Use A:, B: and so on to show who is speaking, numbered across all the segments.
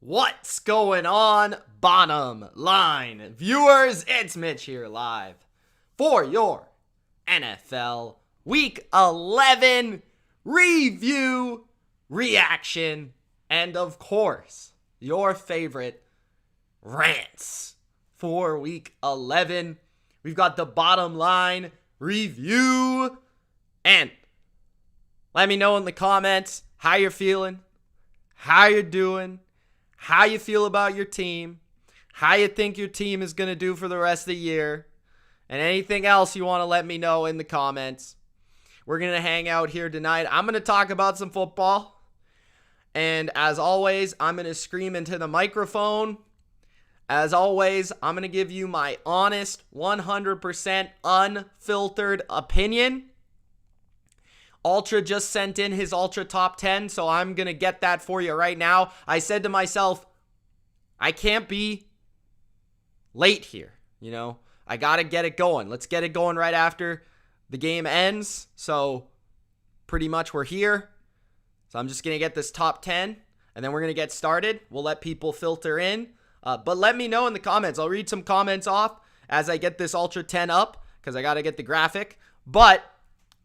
A: What's going on, bottom line viewers? It's Mitch here live for your NFL Week 11 review, reaction, and of course, your favorite rants for Week 11. We've got the bottom line review, and let me know in the comments how you're feeling, how you're doing, how you feel about your team, how you think your team is going to do for the rest of the year, and anything else you want to let me know in the comments. We're going to hang out here tonight. I'm going to talk about some football, and as always, I'm going to scream into the microphone. As always, I'm going to give you my honest, 100% unfiltered opinion. Ultra just sent in his Ultra Top 10, so I'm going to get that for you right now. I said to myself, I can't be late here, I got to get it going. Let's get it going right after the game ends. So pretty much we're here. So I'm just going to get this top 10, and then we're going to get started. We'll let people filter in. But let me know in the comments. I'll read some comments off as I get this Ultra 10 up because I got to get the graphic. But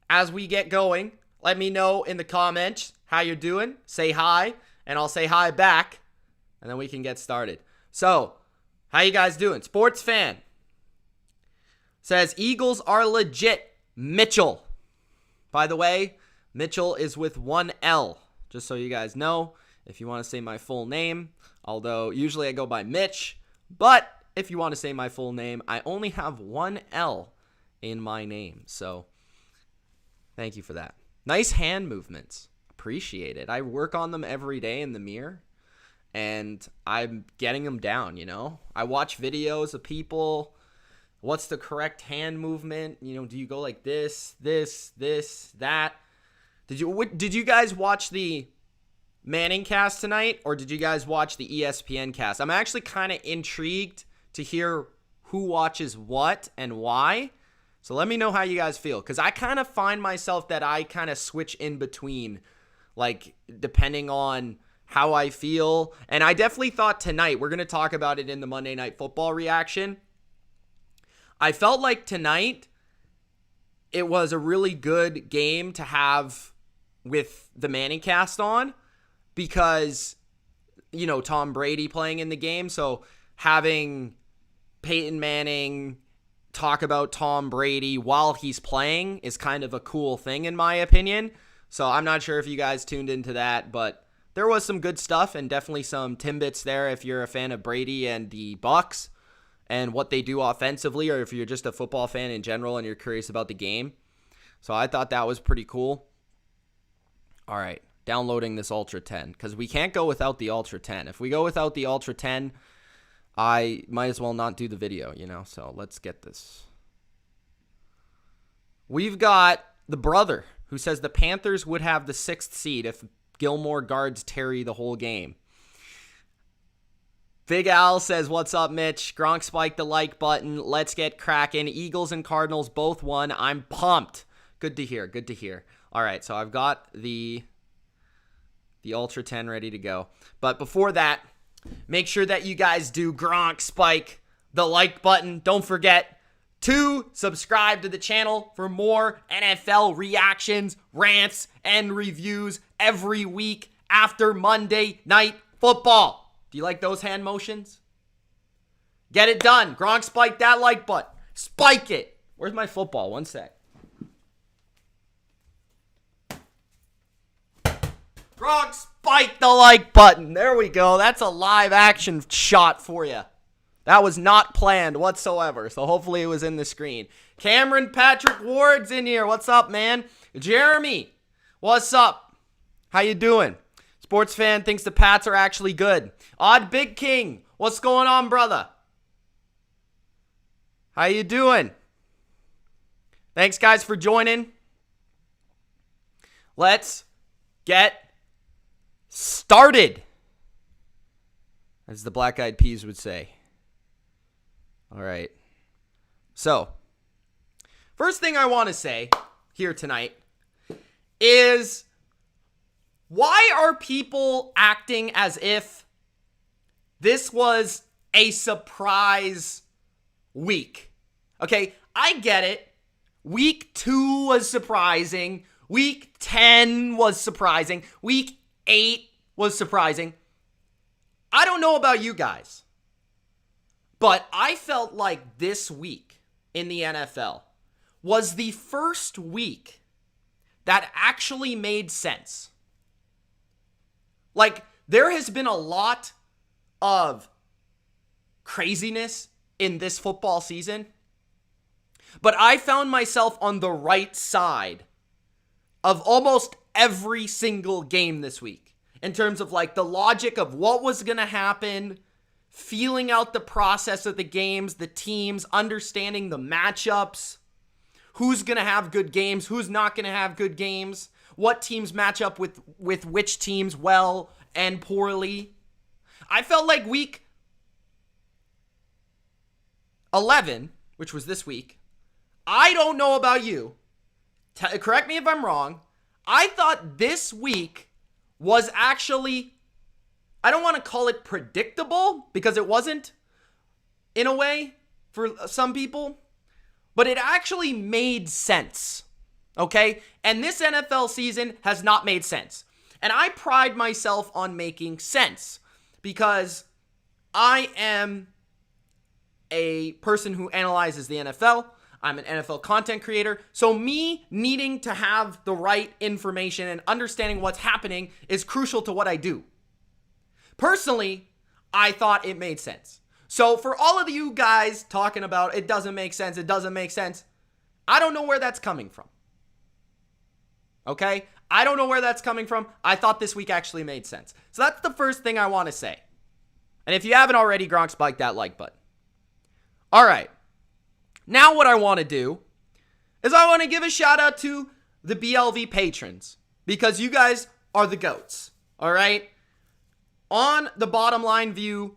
A: as we get going, let me know in the comments how you're doing. Say hi, and I'll say hi back, and then we can get started. So, how you guys doing? Sports fan says, Eagles are legit. Mitchell. By the way, Mitchell is with one L, just so you guys know, if you want to say my full name. Although, usually I go by Mitch, but if you want to say my full name, I only have one L in my name, so thank you for that. Nice hand movements. Appreciate it. I work on them every day in the mirror, and I'm getting them down, I watch videos of people. What's the correct hand movement? Do you go like this, that? Did you guys watch the Manning cast tonight, or did you guys watch the ESPN cast? I'm actually kind of intrigued to hear who watches what and why. So let me know how you guys feel, because I kind of find myself that I kind of switch in between, like, depending on how I feel. And I definitely thought tonight, we're going to talk about it in the Monday Night Football reaction. I felt like tonight, it was a really good game to have with the Manning cast on, because, Tom Brady playing in the game. So having Peyton Manning talk about Tom Brady while he's playing is kind of a cool thing, in my opinion. So I'm not sure if you guys tuned into that, but there was some good stuff and definitely some timbits there if you're a fan of Brady and the Bucs and what they do offensively, or if you're just a football fan in general and you're curious about the game. So I thought that was pretty cool. All right, downloading this Ultra 10, because we can't go without the Ultra 10. If we go without the Ultra 10, I might as well not do the video, so let's get this. We've got the brother who says the Panthers would have the 6th seed if Gilmore guards Terry the whole game. Big Al says, what's up, Mitch? Gronk spiked the like button. Let's get cracking. Eagles and Cardinals both won. I'm pumped. Good to hear. Good to hear. All right, so I've got the Ultra 10 ready to go. But before that, make sure that you guys do Gronk spike the like button. Don't forget to subscribe to the channel for more NFL reactions, rants, and reviews every week after Monday Night Football. Do you like those hand motions? Get it done. Gronk spike that like button. Spike it. Where's my football? One sec. Gronk spike the like button. There we go. That's a live action shot for you. That was not planned whatsoever, so hopefully it was in the screen. Cameron Patrick Ward's in here. What's up, man? Jeremy, what's up? How you doing? Sports fan thinks the Pats are actually good. Odd Big King, what's going on, brother? How you doing? Thanks, guys, for joining. Let's get started, as the Black Eyed Peas would say. All right. So, first thing I want to say here tonight is, why are people acting as if this was a surprise week. Okay, I get it. Week 2 was surprising. Week 10 was surprising. Week 8 was surprising. I don't know about you guys, but I felt like this week in the NFL was the first week that actually made sense. Like, there has been a lot of craziness in this football season, but I found myself on the right side of almost every single game this week in terms of like the logic of what was going to happen, feeling out the process of the games, the teams, understanding the matchups, who's going to have good games, who's not going to have good games, what teams match up with which teams well and poorly. I felt like week 11, which was this week, I don't know about you. Correct me if I'm wrong. I thought this week was actually, I don't want to call it predictable because it wasn't in a way for some people, but it actually made sense. Okay? And this NFL season has not made sense. And I pride myself on making sense because I am a person who analyzes the NFL. I'm an NFL content creator. So me needing to have the right information and understanding what's happening is crucial to what I do. Personally, I thought it made sense. So for all of you guys talking about it doesn't make sense, I don't know where that's coming from. Okay? I don't know where that's coming from. I thought this week actually made sense. So that's the first thing I want to say. And if you haven't already, Gronk, spike that like button. All right. Now what I want to do is I want to give a shout out to the BLV patrons because you guys are the GOATs. All right? On the Bottom Line View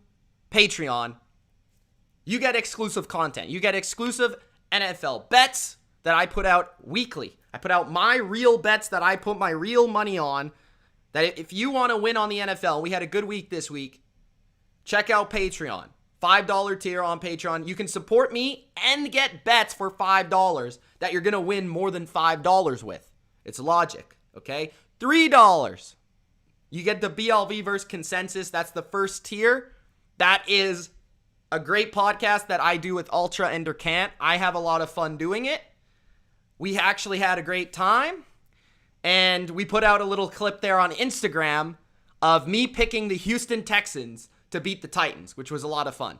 A: Patreon, you get exclusive content. You get exclusive NFL bets that I put out weekly. I put out my real bets that I put my real money on. That if you want to win on the NFL, we had a good week this week. Check out Patreon. $5 tier on Patreon. You can support me and get bets for $5 that you're going to win more than $5 with. It's logic, okay? $3. You get the BLV versus Consensus. That's the first tier. That is a great podcast that I do with Ultra and Dercant. I have a lot of fun doing it. We actually had a great time. And we put out a little clip there on Instagram of me picking the Houston Texans to beat the Titans, which was a lot of fun.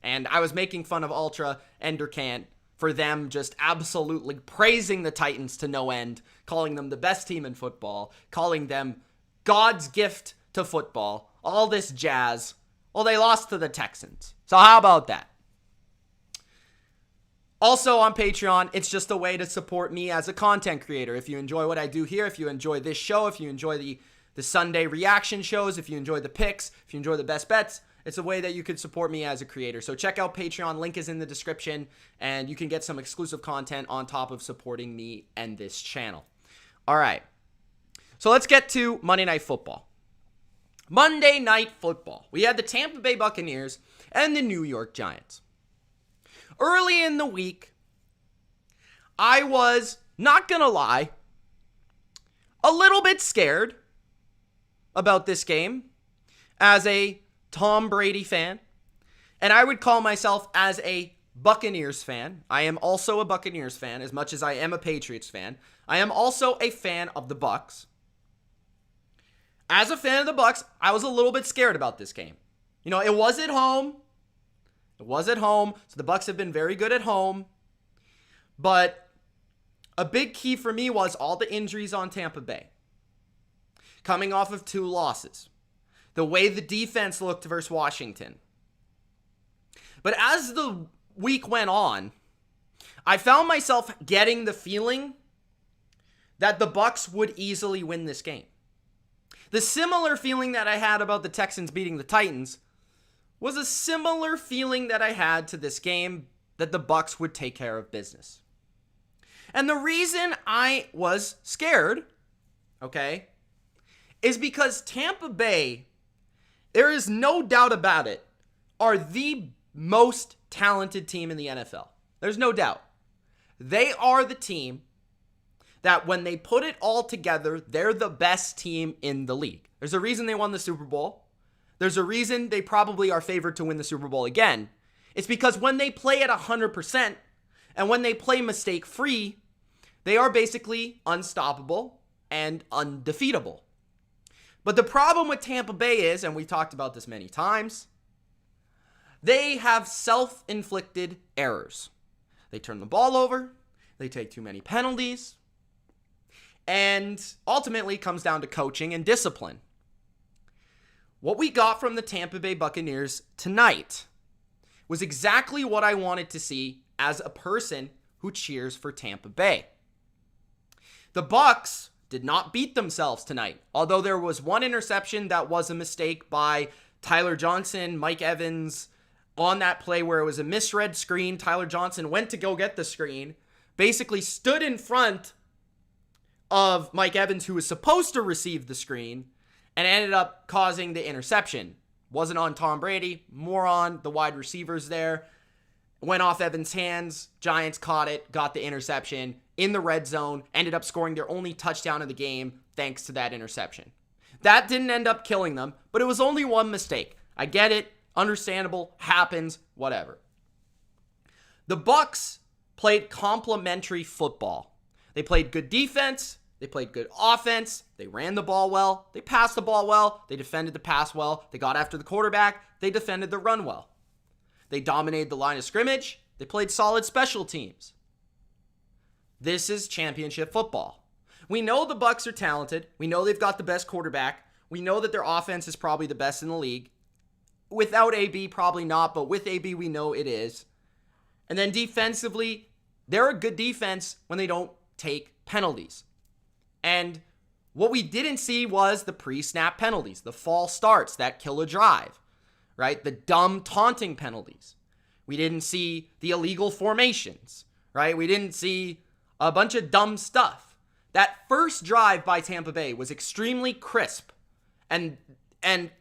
A: And I was making fun of Ultra and Dercant for them just absolutely praising the Titans to no end, calling them the best team in football, calling them God's gift to football, all this jazz. Well, they lost to the Texans. So how about that? Also on Patreon, it's just a way to support me as a content creator. If you enjoy what I do here, if you enjoy this show, if you enjoy the Sunday reaction shows, if you enjoy the picks, if you enjoy the best bets, it's a way that you can support me as a creator. So check out Patreon. Link is in the description, and you can get some exclusive content on top of supporting me and this channel. All right. So let's get to Monday Night Football. Monday Night Football. We had the Tampa Bay Buccaneers and the New York Giants. Early in the week, I was, not gonna lie, a little bit scared about this game as a Tom Brady fan, and I would call myself as a Buccaneers fan. I am also a Buccaneers fan as much as I am a Patriots fan. I am also a fan of the Bucs. As a fan of the Bucs, I was a little bit scared about this game. You know, it was at home. So the Bucs have been very good at home. But a big key for me was all the injuries on Tampa Bay. Coming off of 2 losses. The way the defense looked versus Washington. But as the week went on, I found myself getting the feeling that the Bucs would easily win this game. The similar feeling that I had about the Texans beating the Titans was a similar feeling that I had to this game, that the Bucs would take care of business. And the reason I was scared, okay, is because Tampa Bay, there is no doubt about it, are the most talented team in the NFL. There's no doubt. They are the team that when they put it all together, they're the best team in the league. There's a reason they won the Super Bowl. There's a reason they probably are favored to win the Super Bowl again. It's because when they play at 100% and when they play mistake-free, they are basically unstoppable and undefeatable. But the problem with Tampa Bay is, and we talked about this many times, they have self-inflicted errors. They turn the ball over, they take too many penalties, and ultimately it comes down to coaching and discipline. What we got from the Tampa Bay Buccaneers tonight was exactly what I wanted to see as a person who cheers for Tampa Bay. The Bucs did not beat themselves tonight, although there was one interception that was a mistake by Tyler Johnson, Mike Evans, on that play where it was a misread screen. Tyler Johnson went to go get the screen, basically stood in front of Mike Evans, who was supposed to receive the screen, and ended up causing the interception. Wasn't on Tom Brady, more on the wide receivers there. Went off Evans' hands, Giants caught it, got the interception in the red zone, ended up scoring their only touchdown of the game thanks to that interception. That didn't end up killing them, but it was only one mistake. I get it, understandable, happens, whatever. The Bucs played complementary football. They played good defense, they played good offense, they ran the ball well, they passed the ball well, they defended the pass well, they got after the quarterback, they defended the run well. They dominated the line of scrimmage, they played solid special teams. This is championship football. We know the Bucs are talented, we know they've got the best quarterback, we know that their offense is probably the best in the league. Without AB, probably not, but with AB, we know it is. And then defensively, they're a good defense when they don't take penalties. And what we didn't see was the pre-snap penalties, the false starts that kill a drive, right? The dumb taunting penalties. We didn't see the illegal formations, right? We didn't see a bunch of dumb stuff. That first drive by Tampa Bay was extremely crisp. And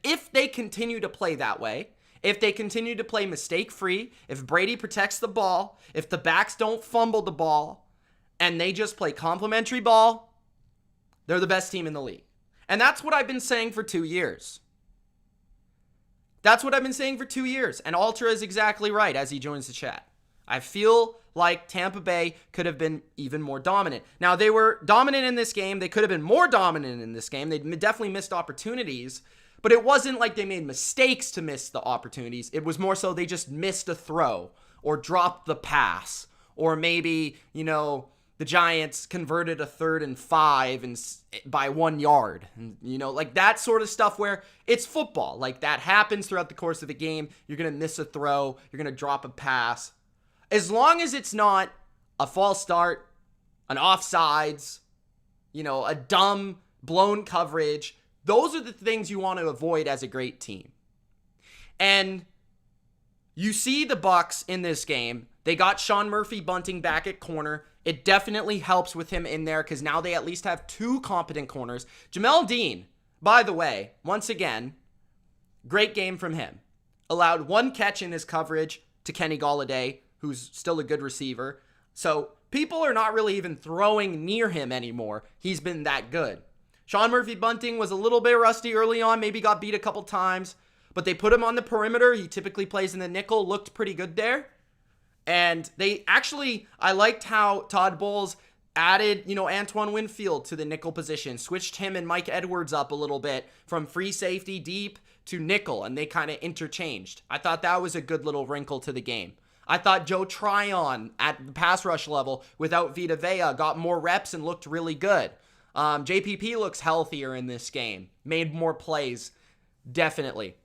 A: if they continue to play that way, if they continue to play mistake-free, if Brady protects the ball, if the backs don't fumble the ball, and they just play complimentary ball, they're the best team in the league. And that's what I've been saying for 2 years. That's what I've been saying for 2 years. And Ultra is exactly right as he joins the chat. I feel like Tampa Bay could have been even more dominant. Now, they were dominant in this game. They could have been more dominant in this game. They definitely missed opportunities. But it wasn't like they made mistakes to miss the opportunities. It was more so they just missed a throw or dropped the pass. Or maybe, the Giants converted a 3rd and 5 and by 1 yard. And, like that sort of stuff where it's football. Like that happens throughout the course of a game. You're going to miss a throw. You're going to drop a pass. As long as it's not a false start, an offsides, a dumb blown coverage, those are the things you want to avoid as a great team. And you see the Bucs in this game. They got Sean Murphy-Bunting back at corner. It definitely helps with him in there because now they at least have 2 competent corners. Jamel Dean, by the way, once again, great game from him. Allowed 1 catch in his coverage to Kenny Golladay, who's still a good receiver. So people are not really even throwing near him anymore. He's been that good. Sean Murphy-Bunting was a little bit rusty early on, maybe got beat a couple times, but they put him on the perimeter. He typically plays in the nickel, looked pretty good there. And I liked how Todd Bowles added, Antoine Winfield to the nickel position, switched him and Mike Edwards up a little bit from free safety deep to nickel, and they kind of interchanged. I thought that was a good little wrinkle to the game. I thought Joe Tryon at the pass rush level without Vita Vea got more reps and looked really good. JPP looks healthier in this game, made more plays, definitely.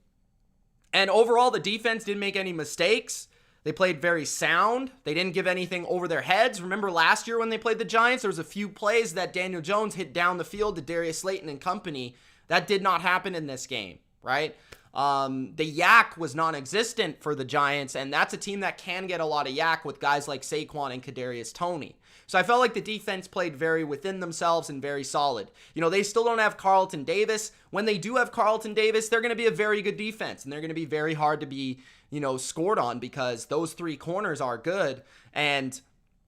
A: And overall, the defense didn't make any mistakes. They played very sound. They didn't give anything over their heads. Remember last year when they played the Giants, there was a few plays that Daniel Jones hit down the field to Darius Slayton and company. That did not happen in this game, right? The yak was non-existent for the Giants, and that's a team that can get a lot of yak with guys like Saquon and Kadarius Toney. So I felt like the defense played very within themselves and very solid. They still don't have Carlton Davis. When they do have Carlton Davis, they're going to be a very good defense, and they're going to be very hard to be, scored on because those three corners are good, and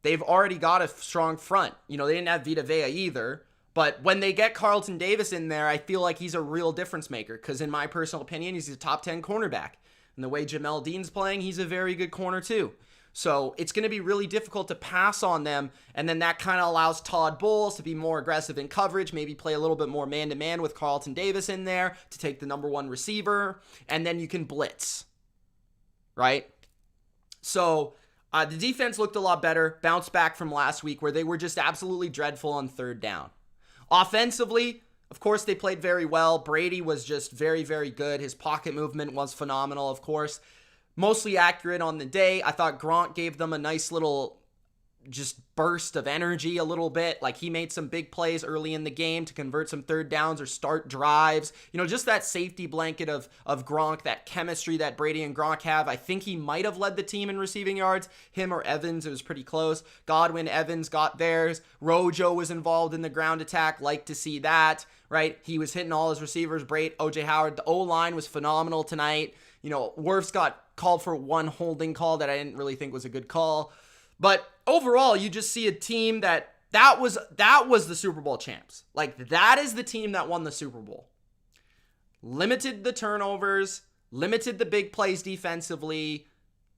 A: they've already got a strong front. They didn't have Vita Vea either. But when they get Carlton Davis in there, I feel like he's a real difference maker because in my personal opinion, he's a top 10 cornerback. And the way Jamel Dean's playing, he's a very good corner too. So it's going to be really difficult to pass on them. And then that kind of allows Todd Bowles to be more aggressive in coverage, maybe play a little bit more man-to-man with Carlton Davis in there to take the number one receiver. And then you can blitz, right? So the defense looked a lot better, bounced back from last week where they were just absolutely dreadful on third down. Offensively, of course, they played very well. Brady was just very, very good. His pocket movement was phenomenal, of course. Mostly accurate on the day. I thought Gronk gave them a nice little just burst of energy a little bit. Like he made some big plays early in the game to convert some third downs or start drives. Just that safety blanket of Gronk, that chemistry that Brady and Gronk have. I think he might have led the team in receiving yards. Him or Evans, it was pretty close. Godwin, Evans got theirs. Rojo was involved in the ground attack. Like to see that, right? He was hitting all his receivers. Great. OJ Howard. The O-line was phenomenal tonight. Wirfs got called for one holding call that I didn't really think was a good call. But overall, you just see a team that was the Super Bowl champs. Like, that is the team that won the Super Bowl. Limited the turnovers, limited the big plays defensively,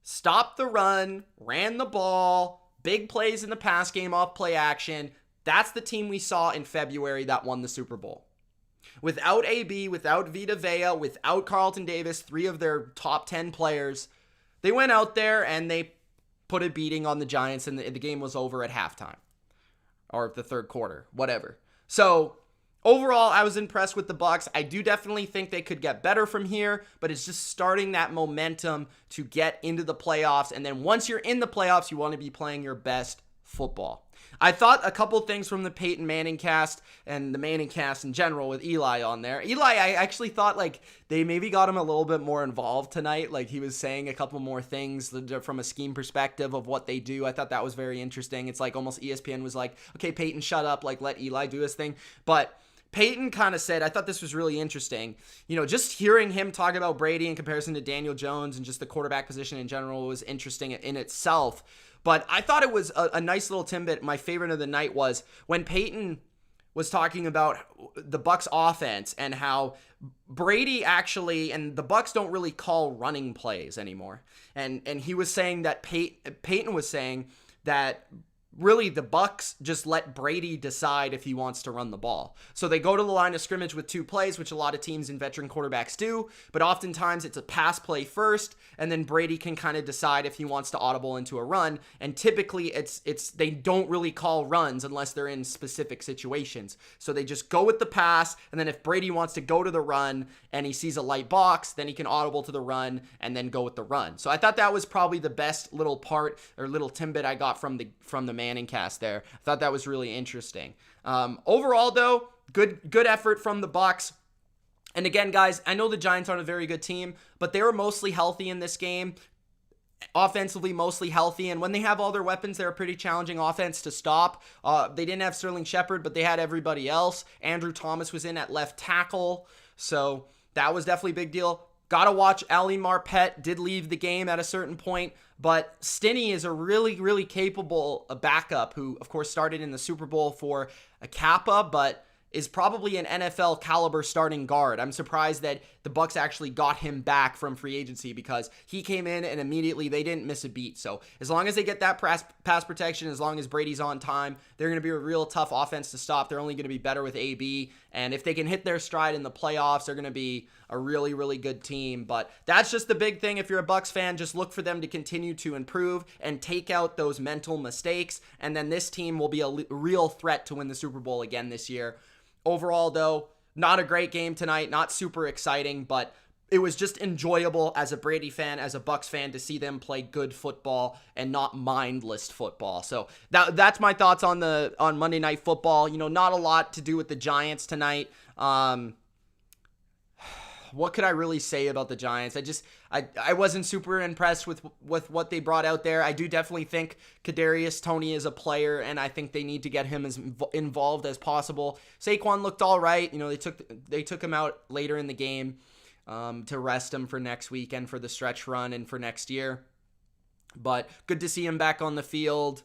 A: stopped the run, ran the ball, big plays in the pass game off play action. That's the team we saw in February that won the Super Bowl. Without AB, without Vita Vea, without Carlton Davis, 3 of their top 10 players, they went out there and they put a beating on the Giants, and the game was over at halftime or the third quarter, whatever. So overall, I was impressed with the Bucs. I do definitely think they could get better from here, but it's just starting that momentum to get into the playoffs. And then once you're in the playoffs, you want to be playing your best football. I thought a couple things from the Peyton Manning cast and the Manning cast in general with Eli on there. Eli, I actually thought like they maybe got him a little bit more involved tonight. Like he was saying a couple more things from a scheme perspective of what they do. I thought that was very interesting. It's like almost ESPN was like, okay, Peyton, shut up. Like let Eli do his thing. But Peyton kind of said, I thought this was really interesting. Just hearing him talk about Brady in comparison to Daniel Jones and just the quarterback position in general was interesting in itself. But I thought it was a nice little tidbit. My favorite of the night was when Peyton was talking about the Bucs offense and how Brady actually, and the Bucs don't really call running plays anymore. And he was saying that Peyton was saying that really the Bucs just let Brady decide if he wants to run the ball. So they go to the line of scrimmage with 2 plays, which a lot of teams and veteran quarterbacks do, but oftentimes it's a pass play first, and then Brady can kind of decide if he wants to audible into a run. And typically it's they don't really call runs unless they're in specific situations. So they just go with the pass, and then if Brady wants to go to the run and he sees a light box, then he can audible to the run and then go with the run. So I thought that was probably the best little part or little tidbit I got from the Manning cast there. I thought that was really interesting. Overall, though, good effort from the Bucs. And again, guys, I know the Giants aren't a very good team, but they were mostly healthy in this game. Offensively, mostly healthy. And when they have all their weapons, they're a pretty challenging offense to stop. They didn't have Sterling Shepard, but they had everybody else. Andrew Thomas was in at left tackle. So that was definitely a big deal. Gotta watch Ali Marpet. Did leave the game at a certain point, but Stinney is a really, really capable backup who, of course, started in the Super Bowl for a Kappa, but is probably an NFL caliber starting guard. I'm surprised that the Bucs actually got him back from free agency because he came in and immediately they didn't miss a beat. So as long as they get that pass protection, as long as Brady's on time, they're going to be a real tough offense to stop. They're only going to be better with AB. And if they can hit their stride in the playoffs, they're going to be a really, really good team. But that's just the big thing. If you're a Bucs fan, just look for them to continue to improve and take out those mental mistakes. And then this team will be a real threat to win the Super Bowl again this year. Overall, though, not a great game tonight, not super exciting, but it was just enjoyable as a Brady fan, as a Bucs fan, to see them play good football and not mindless football. So that's my thoughts on Monday Night Football. Not a lot to do with the Giants tonight. what could I really say about the Giants? I wasn't super impressed with what they brought out there. I do definitely think Kadarius Toney is a player, and I think they need to get him as involved as possible. Saquon looked all right. They took him out later in the game to rest him for next week and for the stretch run and for next year. But good to see him back on the field.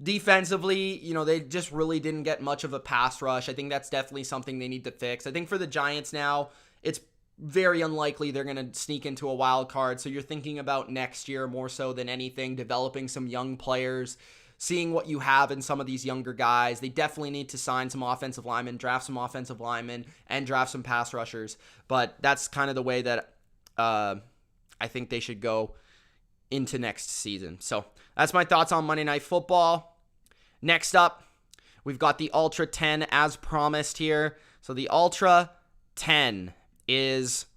A: Defensively, they just really didn't get much of a pass rush. I think that's definitely something they need to fix. I think for the Giants now, it's very unlikely they're going to sneak into a wild card. So you're thinking about next year more so than anything, developing some young players, seeing what you have in some of these younger guys. They definitely need to sign some offensive linemen, draft some offensive linemen, and draft some pass rushers. But that's kind of the way that I think they should go into next season. So that's my thoughts on Monday Night Football. Next up, we've got the Ultra 10 as promised here. So the Ultra 10 is,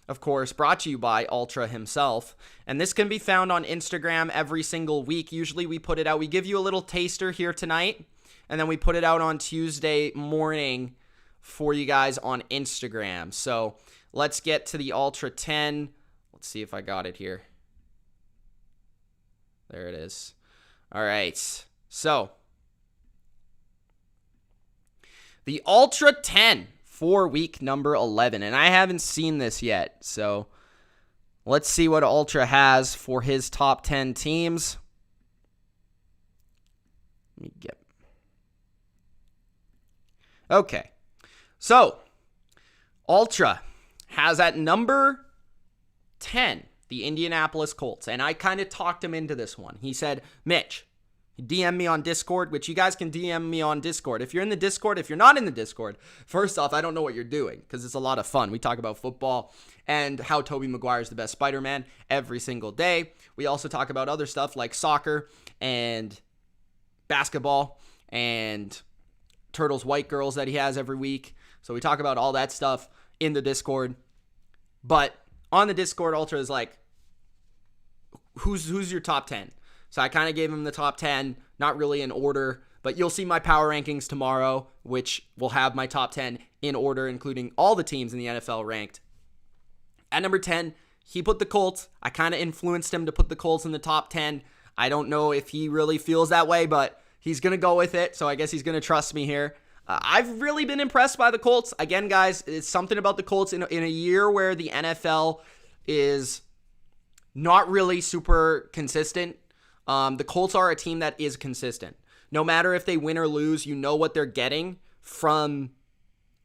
A: of course, brought to you by Ultra himself. And this can be found on Instagram every single week. Usually we put it out. We give you a little taster here tonight, and then we put it out on Tuesday morning for you guys on Instagram. So let's get to the Ultra 10. Let's see if I got it here. There it is. All right. So, the Ultra 10 for week number 11. And I haven't seen this yet. So, let's see what Ultra has for his top 10 teams. Let me get. Okay. So, Ultra has at number 10. The Indianapolis Colts. And I kind of talked him into this one. He said, Mitch, DM me on Discord, which you guys can DM me on Discord. If you're in the Discord, if you're not in the Discord, first off, I don't know what you're doing because it's a lot of fun. We talk about football and how Tobey Maguire is the best Spider-Man every single day. We also talk about other stuff like soccer and basketball and Turtles White Girls that he has every week. So we talk about all that stuff in the Discord. But on the Discord, Ultra is like, who's your top 10? So I kind of gave him the top 10, not really in order, but you'll see my power rankings tomorrow, which will have my top 10 in order, including all the teams in the NFL ranked. At number 10, he put the Colts. I kind of influenced him to put the Colts in the top 10. I don't know if he really feels that way, but he's going to go with it, so I guess he's going to trust me here. I've really been impressed by the Colts. Again, guys, it's something about the Colts in a year where the NFL is not really super consistent. The Colts are a team that is consistent. No matter if they win or lose, you know what they're getting from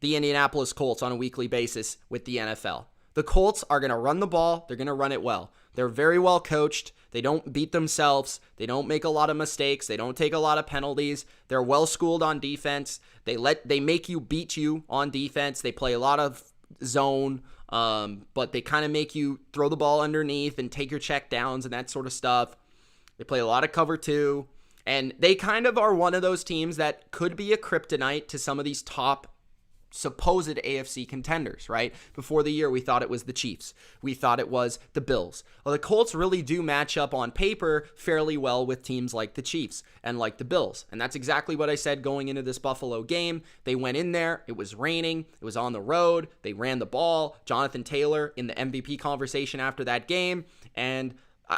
A: the Indianapolis Colts on a weekly basis with the NFL. The Colts are going to run the ball. They're going to run it well. They're very well coached. They don't beat themselves. They don't make a lot of mistakes. They don't take a lot of penalties. They're well schooled on defense. They make you beat you on defense. They play a lot of zone, but they kind of make you throw the ball underneath and take your check downs and that sort of stuff. They play a lot of cover too, and they kind of are one of those teams that could be a kryptonite to some of these top supposed AFC contenders, right? Before the year, we thought it was the Chiefs. We thought it was the Bills. Well, the Colts really do match up on paper fairly well with teams like the Chiefs and like the Bills. And that's exactly what I said going into this Buffalo game. They went in there. It was raining. It was on the road. They ran the ball. Jonathan Taylor in the MVP conversation after that game. And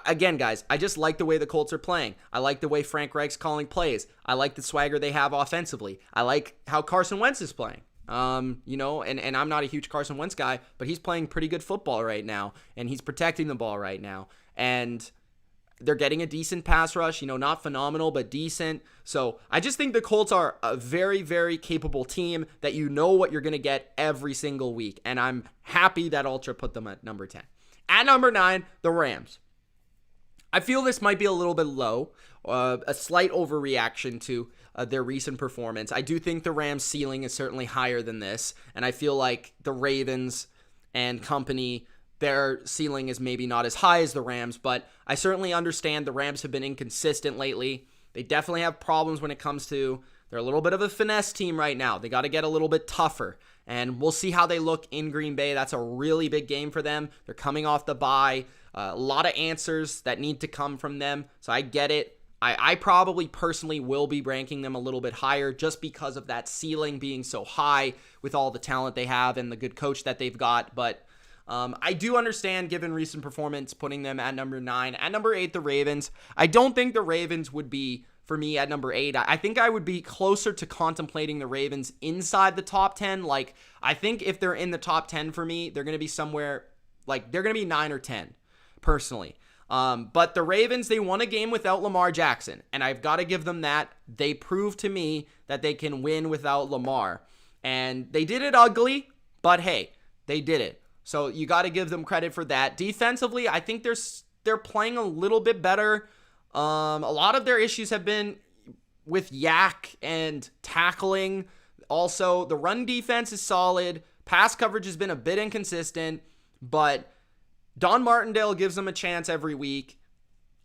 A: again, guys, I just like the way the Colts are playing. I like the way Frank Reich's calling plays. I like the swagger they have offensively. I like how Carson Wentz is playing. And I'm not a huge Carson Wentz guy, but he's playing pretty good football right now, and he's protecting the ball right now. And they're getting a decent pass rush, not phenomenal, but decent. So I just think the Colts are a very, very capable team that you know what you're going to get every single week. And I'm happy that Ultra put them at number 10. At number 9, the Rams. I feel this might be a little bit low, a slight overreaction to their recent performance. I do think the Rams' ceiling is certainly higher than this, and I feel like the Ravens and company, their ceiling is maybe not as high as the Rams, but I certainly understand the Rams have been inconsistent lately. They definitely have problems when it comes to, they're a little bit of a finesse team right now. They got to get a little bit tougher, and we'll see how they look in Green Bay. That's a really big game for them. They're coming off the bye. A lot of answers that need to come from them, so I get it. I probably personally will be ranking them a little bit higher just because of that ceiling being so high with all the talent they have and the good coach that they've got. But I do understand, given recent performance, putting them at number 9. At number 8, the Ravens. I don't think the Ravens would be, for me, at number 8. I think I would be closer to contemplating the Ravens inside the top 10. Like, I think if they're in the top 10 for me, they're going to be somewhere, like, they're going to be 9 or 10, personally. But the Ravens, they won a game without Lamar Jackson, and I've got to give them that. They proved to me that they can win without Lamar, and they did it ugly, but hey, they did it. So you got to give them credit for that. Defensively, I think they're playing a little bit better. A lot of their issues have been with yak and tackling. Also, the run defense is solid. Pass coverage has been a bit inconsistent, but Don Martindale gives them a chance every week.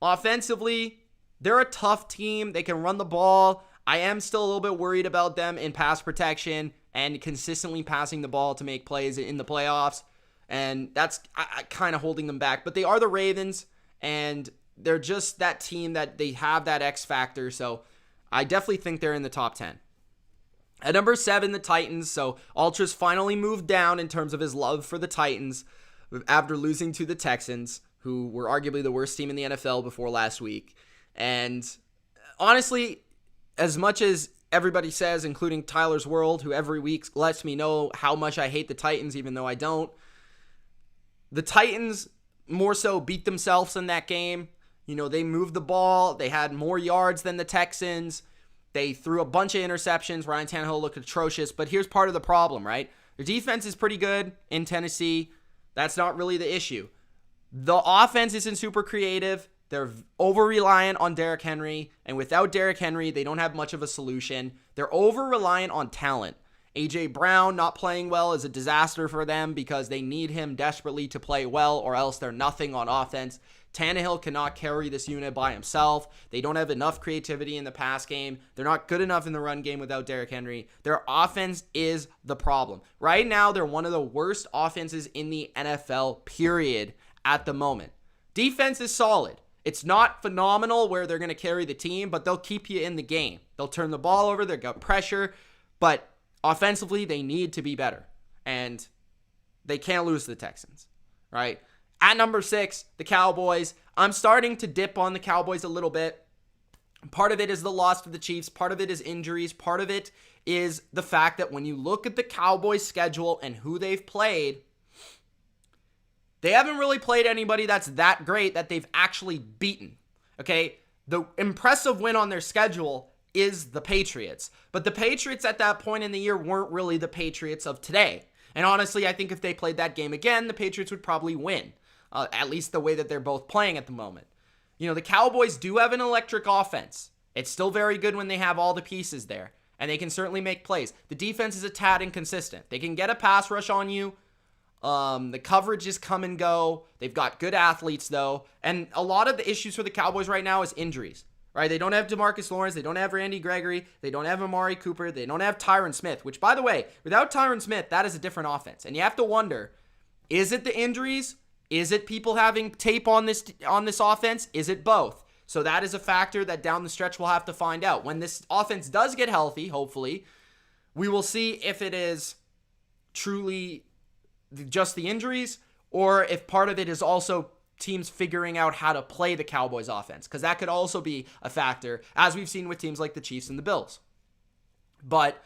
A: Offensively, they're a tough team. They can run the ball. I am still a little bit worried about them in pass protection and consistently passing the ball to make plays in the playoffs. And that's kind of holding them back. But they are the Ravens, and they're just that team that they have that X factor. So I definitely think they're in the top 10. At number 7, the Titans. So Ultra's finally moved down in terms of his love for the Titans after losing to the Texans, who were arguably the worst team in the NFL before last week. And honestly, as much as everybody says, including Tyler's World, who every week lets me know how much I hate the Titans, even though I don't, the Titans more so beat themselves in that game. You know, they moved the ball. They had more yards than the Texans. They threw a bunch of interceptions. Ryan Tannehill looked atrocious. But here's part of the problem, right? Their defense is pretty good in Tennessee. That's not really the issue. The offense isn't super creative. They're over-reliant on Derrick Henry. And without Derrick Henry, they don't have much of a solution. They're over-reliant on talent. A.J. Brown not playing well is a disaster for them because they need him desperately to play well, or else they're nothing on offense. Tannehill cannot carry this unit by himself. They don't have enough creativity in the pass game. They're not good enough in the run game without Derrick Henry. Their offense is the problem. Right now, they're one of the worst offenses in the NFL, period, at the moment. Defense is solid. It's not phenomenal where they're going to carry the team, but they'll keep you in the game. They'll turn the ball over. They've got pressure, but offensively, they need to be better, and they can't lose to the Texans, right? At number 6, the Cowboys. I'm starting to dip on the Cowboys a little bit. Part of it is the loss to the Chiefs. Part of it is injuries. Part of it is the fact that when you look at the Cowboys' schedule and who they've played, they haven't really played anybody that's that great that they've actually beaten, okay? The impressive win on their schedule is the Patriots. But the Patriots at that point in the year weren't really the Patriots of today. And honestly, I think if they played that game again, the Patriots would probably win. At least the way that they're both playing at the moment. You know, the Cowboys do have an electric offense. It's still very good when they have all the pieces there. And they can certainly make plays. The defense is a tad inconsistent. They can get a pass rush on you. The coverage is come and go. They've got good athletes, though. And a lot of the issues for the Cowboys right now is injuries. Right, they don't have DeMarcus Lawrence, they don't have Randy Gregory, they don't have Amari Cooper, they don't have Tyron Smith, which, by the way, without Tyron Smith, that is a different offense. And you have to wonder, is it the injuries? Is it people having tape on this offense? Is it both? So that is a factor that down the stretch we'll have to find out. When this offense does get healthy, hopefully, we will see if it is truly just the injuries or if part of it is also teams figuring out how to play the Cowboys offense, because that could also be a factor, as we've seen with teams like the Chiefs and the Bills. But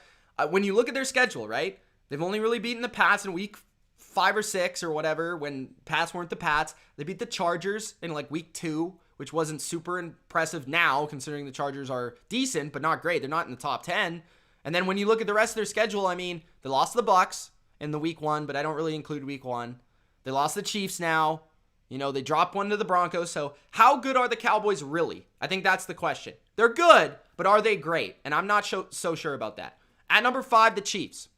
A: when you look at their schedule, right, they've only really beaten the Pats in week 5 or 6 or whatever, when Pats weren't the Pats. They beat the Chargers in like week 2, which wasn't super impressive now, considering the Chargers are decent, but not great. They're not in the top 10. And then when you look at the rest of their schedule, I mean, they lost to the Bucs in the week 1, but I don't really include week 1. They lost the Chiefs now. You know, they dropped one to the Broncos. So how good are the Cowboys really? I think that's the question. They're good, but are they great? And I'm not so sure about that. At number 5, the Chiefs.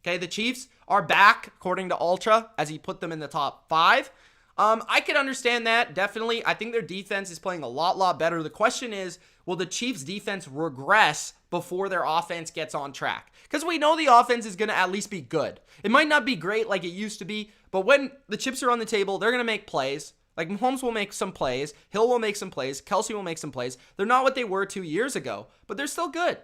A: Okay, the Chiefs are back, according to Ultra, as he put them in the top 5. I could understand that, definitely. I think their defense is playing a lot better. The question is, will the Chiefs' defense regress before their offense gets on track? Because we know the offense is going to at least be good. It might not be great like it used to be, but when the chips are on the table, they're going to make plays. Like, Mahomes will make some plays. Hill will make some plays. Kelsey will make some plays. They're not what they were 2 years ago, but they're still good,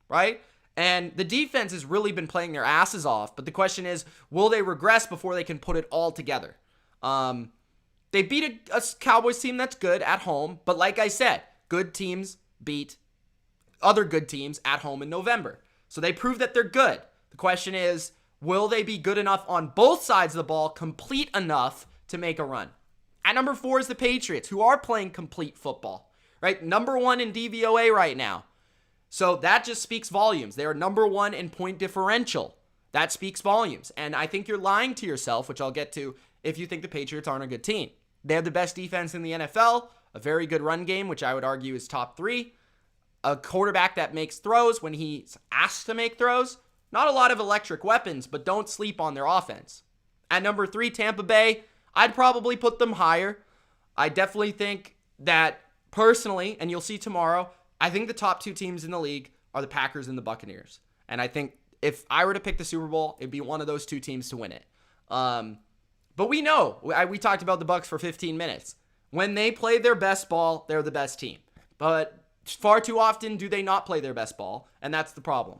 A: right? And the defense has really been playing their asses off. But the question is, will they regress before they can put it all together? They beat a Cowboys team that's good at home. But like I said, good teams beat other good teams at home in November. So they prove that they're good. The question is, will they be good enough on both sides of the ball, complete enough to make a run? At number 4 is the Patriots, who are playing complete football, right? Number 1 in DVOA right now. So that just speaks volumes. They are number 1 in point differential. That speaks volumes. And I think you're lying to yourself, which I'll get to, if you think the Patriots aren't a good team. They have the best defense in the NFL, a very good run game, which I would argue is top 3, a quarterback that makes throws when he's asked to make throws. Not a lot of electric weapons, but don't sleep on their offense. At number 3, Tampa Bay, I'd probably put them higher. I definitely think that personally, and you'll see tomorrow, I think the top 2 teams in the league are the Packers and the Buccaneers. And I think if I were to pick the Super Bowl, it'd be one of those 2 teams to win it. But we know, we talked about the Bucs for 15 minutes. When they play their best ball, they're the best team. But far too often do they not play their best ball, and that's the problem.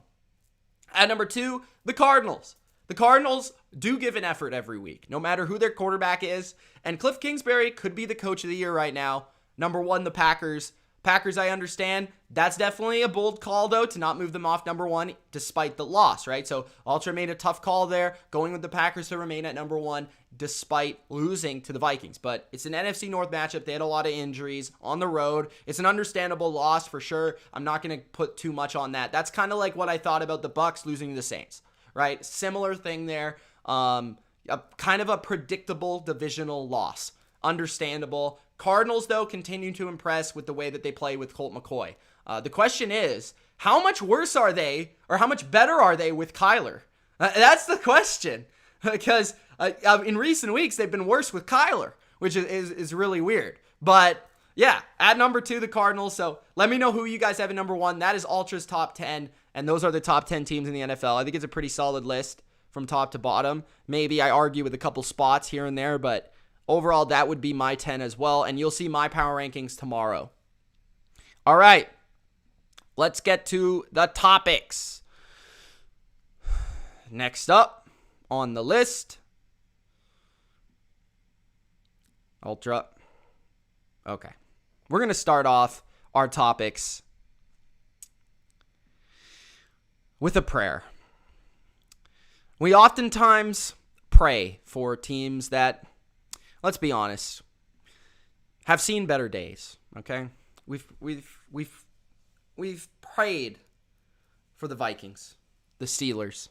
A: At number 2, the Cardinals. The Cardinals do give an effort every week, no matter who their quarterback is. And Cliff Kingsbury could be the coach of the year right now. Number 1, the Packers. Packers, I understand. That's definitely a bold call, though, to not move them off number 1 despite the loss, right? So Ultra made a tough call there, going with the Packers to remain at number 1 despite losing to the Vikings. But it's an NFC North matchup. They had a lot of injuries on the road. It's an understandable loss for sure. I'm not going to put too much on that. That's kind of like what I thought about the Bucs losing to the Saints, right? Similar thing there. Kind of a predictable divisional loss. Understandable. Cardinals, though, continue to impress with the way that they play with Colt McCoy. The question is, how much worse are they, or how much better are they with Kyler? That's the question. Because in recent weeks, they've been worse with Kyler, which is really weird. But yeah, at number 2, the Cardinals. So let me know who you guys have at number 1. That is Ultra's top 10, and those are the top 10 teams in the NFL. I think it's a pretty solid list from top to bottom. Maybe I argue with a couple spots here and there, but overall, that would be my 10 as well, and you'll see my power rankings tomorrow. All right, let's get to the topics. Next up on the list, Ultra. Okay, we're going to start off our topics with a prayer. We oftentimes pray for teams that, let's be honest, have seen better days, okay? We've prayed for the Vikings, the Steelers.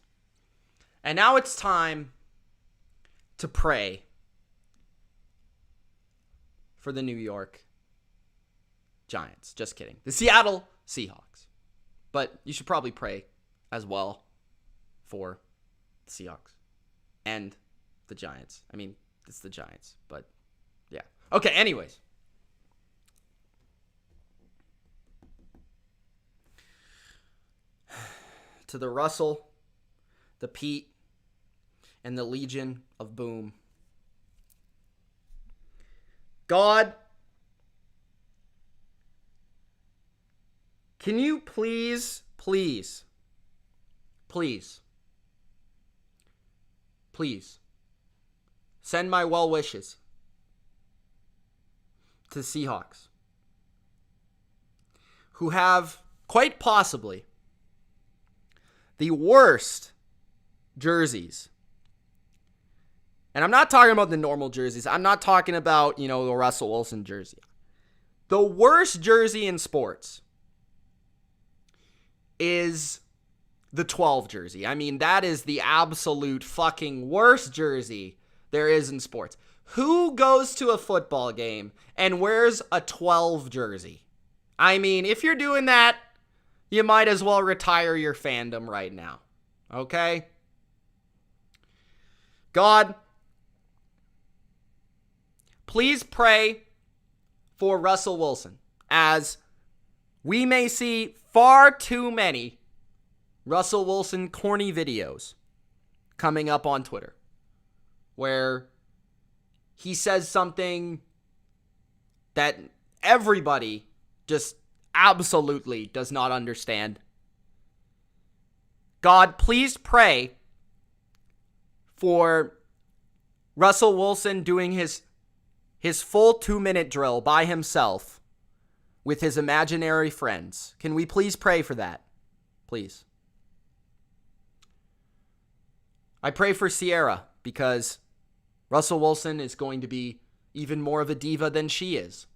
A: And now it's time to pray for the New York Giants. Just kidding. The Seattle Seahawks. But you should probably pray as well for the Seahawks and the Giants. I mean, it's the Giants, but yeah. Okay, anyways. To the Russell, the Pete, and the Legion of Boom. God, can you please send my well wishes to the Seahawks, who have quite possibly the worst jerseys. And I'm not talking about the normal jerseys. I'm not talking about, the Russell Wilson jersey. The worst jersey in sports is the 12 jersey. I mean, that is the absolute fucking worst jersey there is in sports. Who goes to a football game and wears a 12 jersey? I mean, if you're doing that, you might as well retire your fandom right now. Okay? God, please pray for Russell Wilson, as we may see far too many Russell Wilson corny videos coming up on Twitter where he says something that everybody just absolutely does not understand. God, please pray for Russell Wilson doing his full 2-minute drill by himself with his imaginary friends. Can we please pray for that? Please. I pray for Sierra because Russell Wilson is going to be even more of a diva than she is.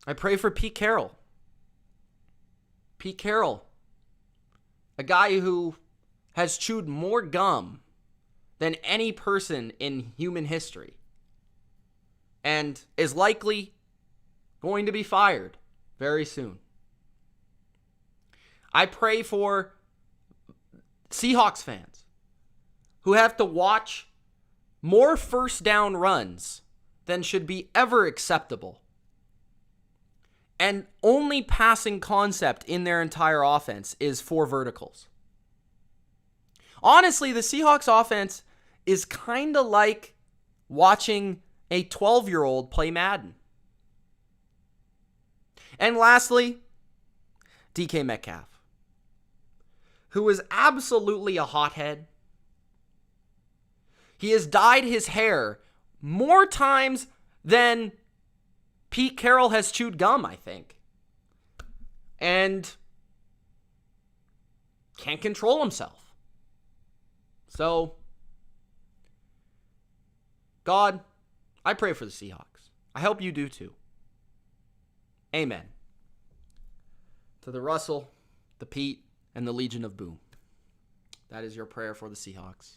A: I pray for Pete Carroll. Pete Carroll, a guy who has chewed more gum than any person in human history and is likely going to be fired very soon. I pray for Seahawks fans who have to watch more first down runs than should be ever acceptable. And only passing concept in their entire offense is 4 verticals. Honestly, the Seahawks offense is kind of like watching a 12-year-old play Madden. And lastly, DK Metcalf, who is absolutely a hothead. He has dyed his hair more times than Pete Carroll has chewed gum, I think. And can't control himself. So, God, I pray for the Seahawks. I hope you do too. Amen. To the Russell, the Pete, and the Legion of Boom. That is your prayer for the Seahawks.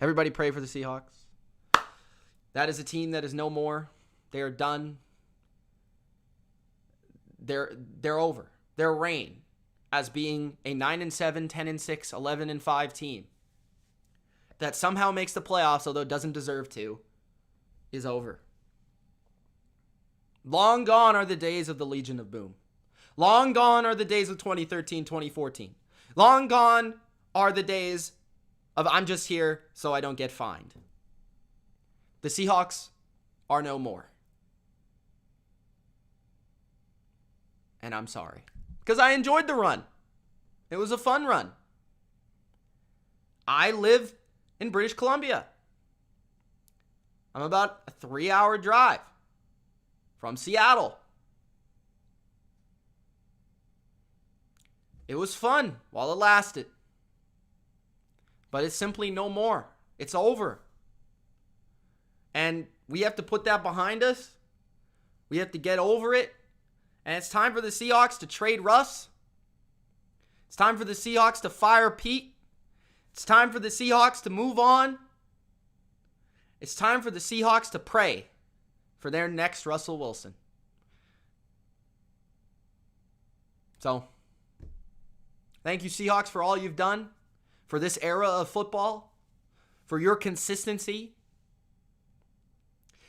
A: Everybody pray for the Seahawks. That is a team that is no more. They are done. They're over. Their reign as being a 9-7, 10-6, 11-5 team that somehow makes the playoffs, although it doesn't deserve to, is over. Long gone are the days of the Legion of Boom. Long gone are the days of 2013, 2014. Long gone are the days of I'm just here so I don't get fined. The Seahawks are no more. And I'm sorry. Because I enjoyed the run. It was a fun run. I live in British Columbia. I'm about a 3-hour drive from Seattle. It was fun while it lasted. But it's simply no more. It's over. And we have to put that behind us. We have to get over it. And it's time for the Seahawks to trade Russ. It's time for the Seahawks to fire Pete. It's time for the Seahawks to move on. It's time for the Seahawks to pray for their next Russell Wilson. So, thank you, Seahawks, for all you've done, for this era of football, for your consistency.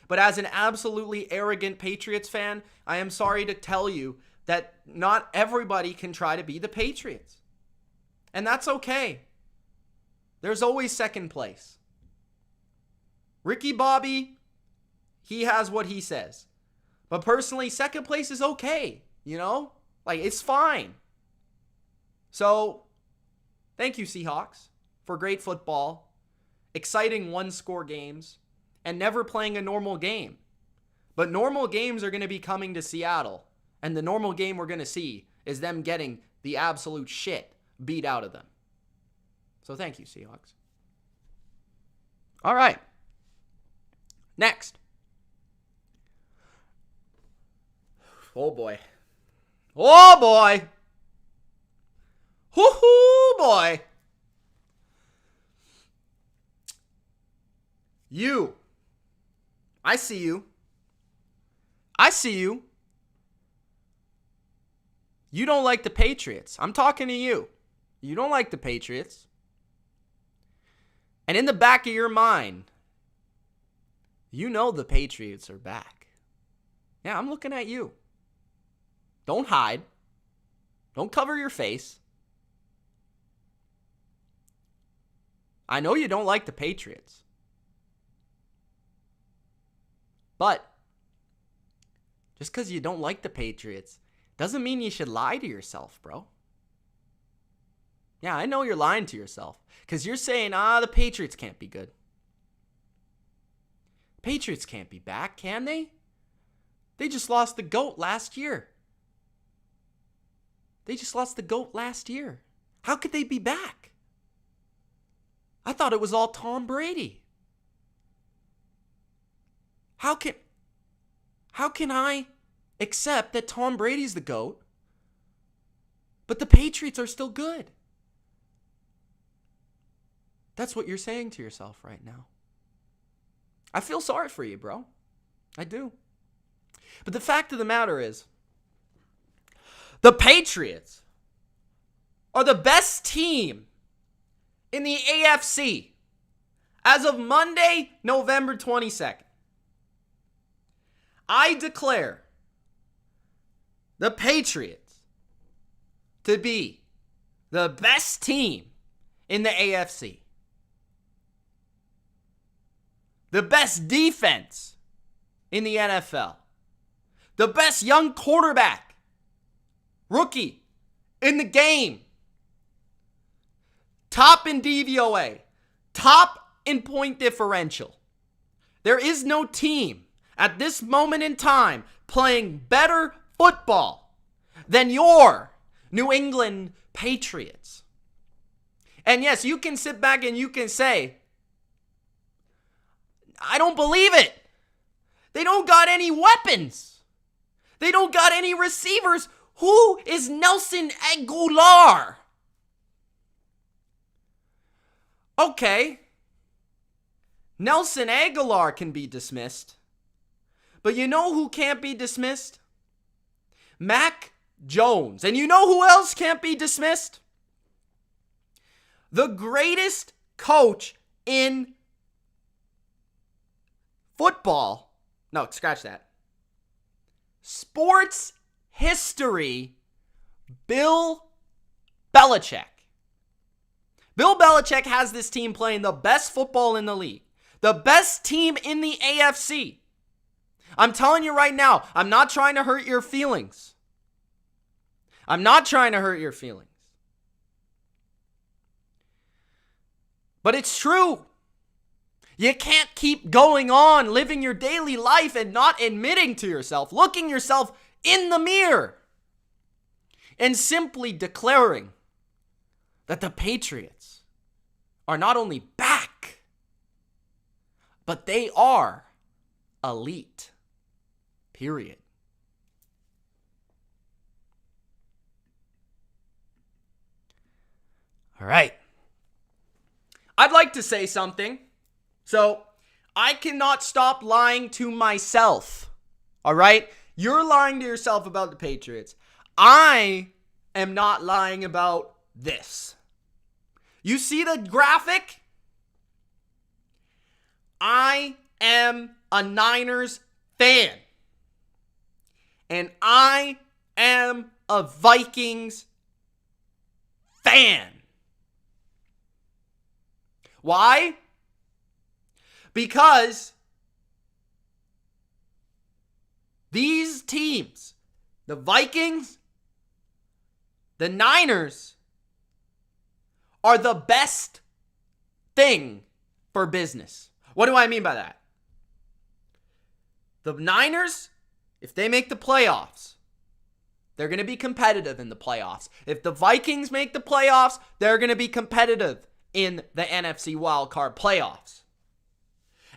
A: But as an absolutely arrogant Patriots fan, I am sorry to tell you that not everybody can try to be the Patriots. And that's okay. There's always second place. Ricky Bobby, he has what he says. But personally, second place is okay, you know? Like, it's fine. So, thank you, Seahawks, for great football, exciting one-score games, and never playing a normal game. But normal games are going to be coming to Seattle. And the normal game we're going to see is them getting the absolute shit beat out of them. So thank you, Seahawks. All right. Next. Oh, boy. Oh, boy. Hoo-hoo, boy. You. I see you. I see you. You don't like the Patriots. I'm talking to you. You don't like the Patriots. And in the back of your mind, you know the Patriots are back. Yeah, I'm looking at you. Don't hide. Don't cover your face. I know you don't like the Patriots. But just because you don't like the Patriots doesn't mean you should lie to yourself, bro. Yeah, I know you're lying to yourself because you're saying, the Patriots can't be good. Patriots can't be back, can they? They just lost the GOAT last year. How could they be back? I thought it was all Tom Brady. How can I accept that Tom Brady's the GOAT, but the Patriots are still good? That's what you're saying to yourself right now. I feel sorry for you, bro. I do. But the fact of the matter is, the Patriots are the best team in the AFC as of Monday, November 22nd. I declare the Patriots to be the best team in the AFC. The best defense in the NFL. The best young quarterback, rookie, in the game. Top in DVOA. Top in point differential. There is no team at this moment in time playing better football than your New England Patriots. And yes, you can sit back and you can say, I don't believe it. They don't got any weapons. They don't got any receivers. Who is Nelson Aguilar? Okay. Nelson Aguilar can be dismissed. But you know who can't be dismissed? Mac Jones. And you know who else can't be dismissed? The greatest coach in football. No, scratch that. Sports history, Bill Belichick. Bill Belichick has this team playing the best football in the league. The best team in the AFC. I'm telling you right now, I'm not trying to hurt your feelings. But it's true. You can't keep going on living your daily life and not admitting to yourself, looking yourself in the mirror, and simply declaring that the Patriots are not only back, but they are elite. Period. All right. I'd like to say something. So, I cannot stop lying to myself. All right? You're lying to yourself about the Patriots. I am not lying about this. You see the graphic? I am a Niners fan. And I am a Vikings fan. Why? Because these teams, the Vikings, the Niners, are the best thing for business. What do I mean by that? The Niners, if they make the playoffs, they're going to be competitive in the playoffs. If the Vikings make the playoffs, they're going to be competitive in the NFC wildcard playoffs.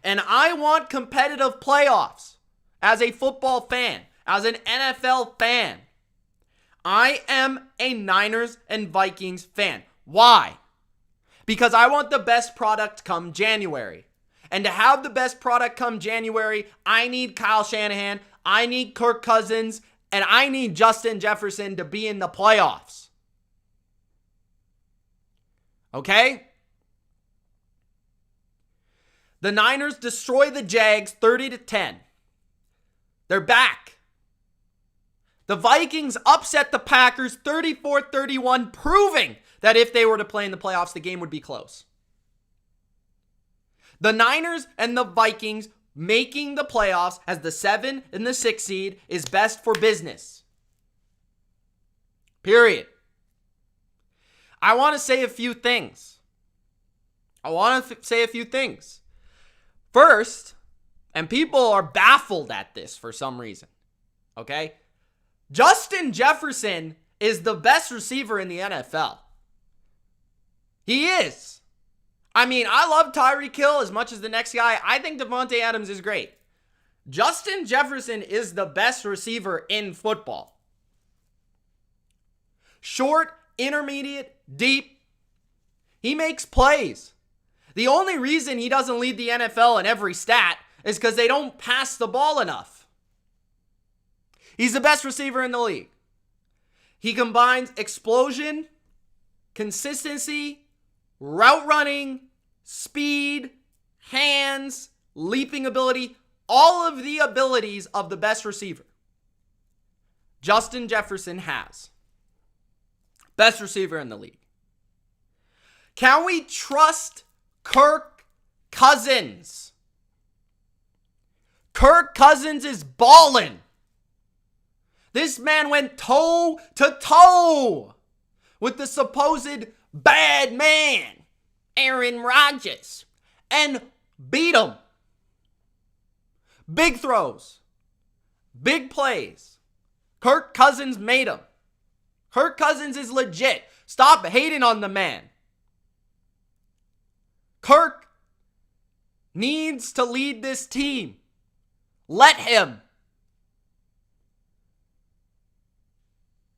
A: And I want competitive playoffs as a football fan, as an NFL fan. I am a Niners and Vikings fan. Why? Because I want the best product come January. And to have the best product come January, I need Kyle Shanahan, I need Kirk Cousins, and I need Justin Jefferson to be in the playoffs. Okay? The Niners destroy the Jags 30-10. They're back. The Vikings upset the Packers 34-31, proving that if they were to play in the playoffs, the game would be close. The Niners and the Vikings making the playoffs as the 7 and the 6 seed is best for business. Period. I want to say a few things. First, and people are baffled at this for some reason, okay? Justin Jefferson is the best receiver in the NFL. He is. I mean, I love Tyreek Hill as much as the next guy. I think Devontae Adams is great. Justin Jefferson is the best receiver in football. Short, intermediate, deep. He makes plays. The only reason he doesn't lead the NFL in every stat is because they don't pass the ball enough. He's the best receiver in the league. He combines explosion, consistency, route running, speed, hands, leaping ability, all of the abilities of the best receiver. Justin Jefferson has. Best receiver in the league. Can we trust Kirk Cousins? Kirk Cousins is balling. This man went toe to toe with the supposed bad man, Aaron Rodgers, and beat him. Big throws, big plays. Kirk Cousins made him. Kirk Cousins is legit. Stop hating on the man. Kirk needs to lead this team. Let him.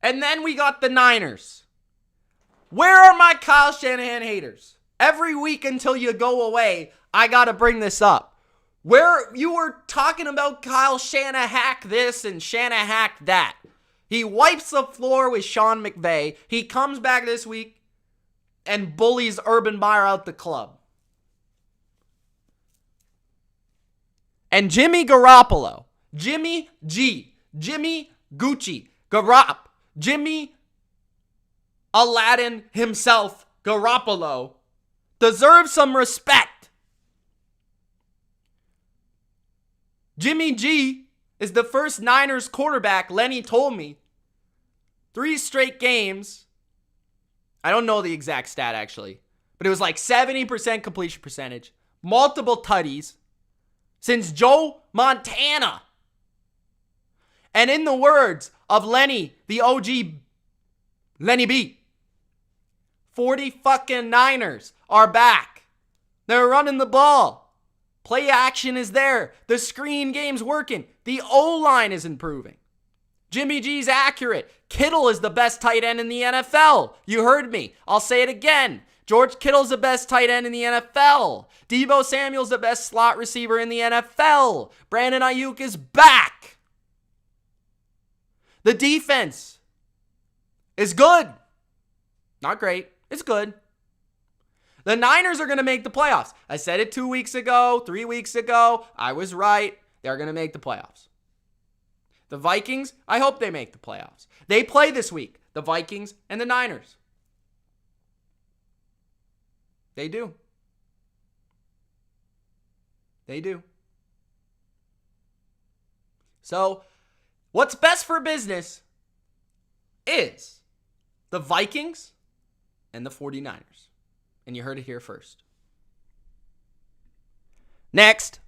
A: And then we got the Niners. Where are my Kyle Shanahan haters? Every week until you go away, I got to bring this up. Where you were talking about Kyle Shanahan this and Shanahan that. He wipes the floor with Sean McVay. He comes back this week and bullies Urban Meyer out the club. And Jimmy Garoppolo, Jimmy G, Jimmy Gucci, Jimmy Aladdin himself, Garoppolo, deserves some respect. Jimmy G is the first Niners quarterback, Lenny told me, 3 straight games. I don't know the exact stat actually, but it was like 70% completion percentage, multiple tutties since Joe Montana. And in the words of Lenny, the OG, Lenny B, 40 fucking Niners are back. They're running the ball. Play action is there. The screen game's working. The O-line is improving. Jimmy G's accurate. Kittle is the best tight end in the NFL. You heard me. I'll say it again. George Kittle's the best tight end in the NFL. Deebo Samuel's the best slot receiver in the NFL. Brandon Ayuk is back. The defense is good. Not great. It's good. The Niners are going to make the playoffs. I said it 2 weeks ago, 3 weeks ago. I was right. They're going to make the playoffs. The Vikings, I hope they make the playoffs. They play this week, the Vikings and the Niners. They do. They do. So, what's best for business is the Vikings and the 49ers. And you heard it here first. Next,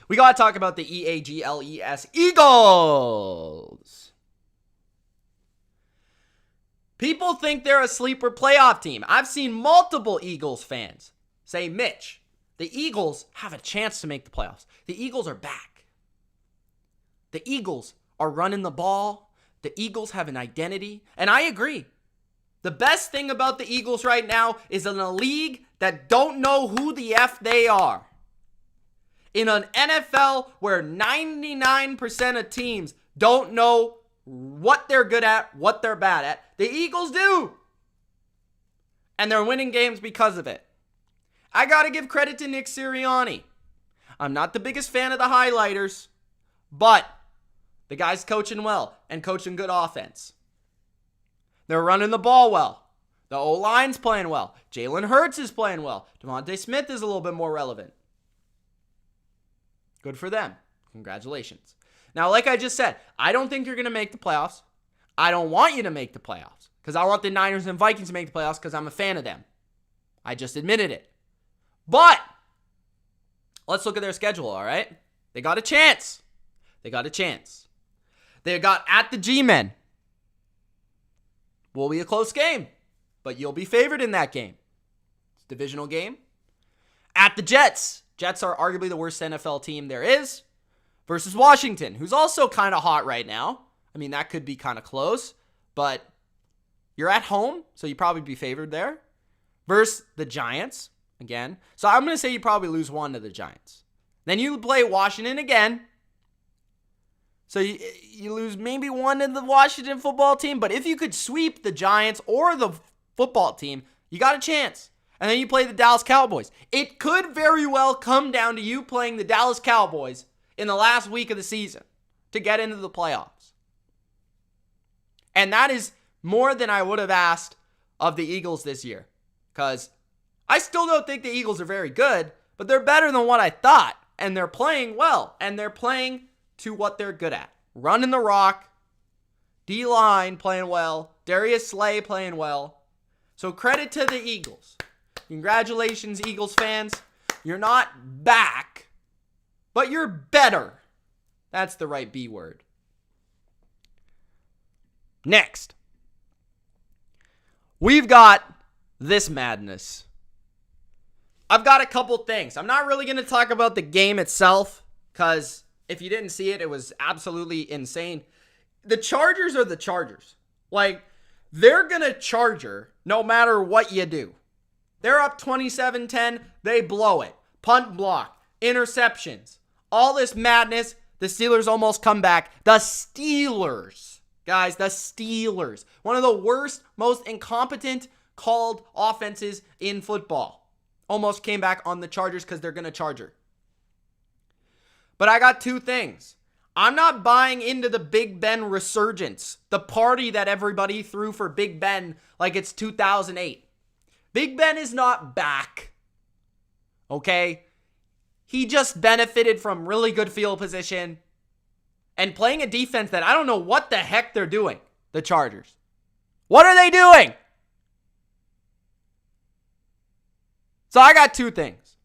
A: we got to talk about the EAGLES Eagles. People think they're a sleeper playoff team. I've seen multiple Eagles fans say, Mitch, the Eagles have a chance to make the playoffs. The Eagles are back. The Eagles are running the ball. The Eagles have an identity. And I agree. The best thing about the Eagles right now is in a league that don't know who the F they are. In an NFL where 99% of teams don't know what they're good at, what they're bad at, the Eagles do. And they're winning games because of it. I got to give credit to Nick Sirianni. I'm not the biggest fan of the highlighters, but the guy's coaching well and coaching good offense. They're running the ball well. The O-line's playing well. Jalen Hurts is playing well. Devontae Smith is a little bit more relevant. Good for them. Congratulations. Now, like I just said, I don't think you're going to make the playoffs. I don't want you to make the playoffs because I want the Niners and Vikings to make the playoffs because I'm a fan of them. I just admitted it. But let's look at their schedule, all right? They got a chance. They got at the G-Men. Will be a close game, but you'll be favored in that game. It's a divisional game. At the Jets. Jets are arguably the worst NFL team there is. Versus Washington, who's also kind of hot right now. I mean, that could be kind of close, but you're at home, so you probably be favored there. Versus the Giants, again. So I'm going to say you probably lose one to the Giants. Then you play Washington again. So you lose maybe one to the Washington football team, but if you could sweep the Giants or the football team, you got a chance. And then you play the Dallas Cowboys. It could very well come down to you playing the Dallas Cowboys in the last week of the season to get into the playoffs. And that is more than I would have asked of the Eagles this year. Because I still don't think the Eagles are very good, but they're better than what I thought. And they're playing well. And they're playing to what they're good at. Running the rock. D-line playing well. Darius Slay playing well. So credit to the Eagles. Congratulations, Eagles fans. You're not back, but you're better. That's the right B word. Next, we've got this madness. I've got a couple things. I'm not really going to talk about the game itself because if you didn't see it, it was absolutely insane. The Chargers are the Chargers. Like, they're going to charger no matter what you do. They're up 27-10. They blow it. Punt block. Interceptions. All this madness. The Steelers almost come back. The Steelers. Guys, the Steelers. One of the worst, most incompetent called offenses in football. Almost came back on the Chargers because they're going to charger. But I got two things. I'm not buying into the Big Ben resurgence. The party that everybody threw for Big Ben like it's 2008. Big Ben is not back. Okay? He just benefited from really good field position and playing a defense that I don't know what the heck they're doing, the Chargers. What are they doing? So I got two things.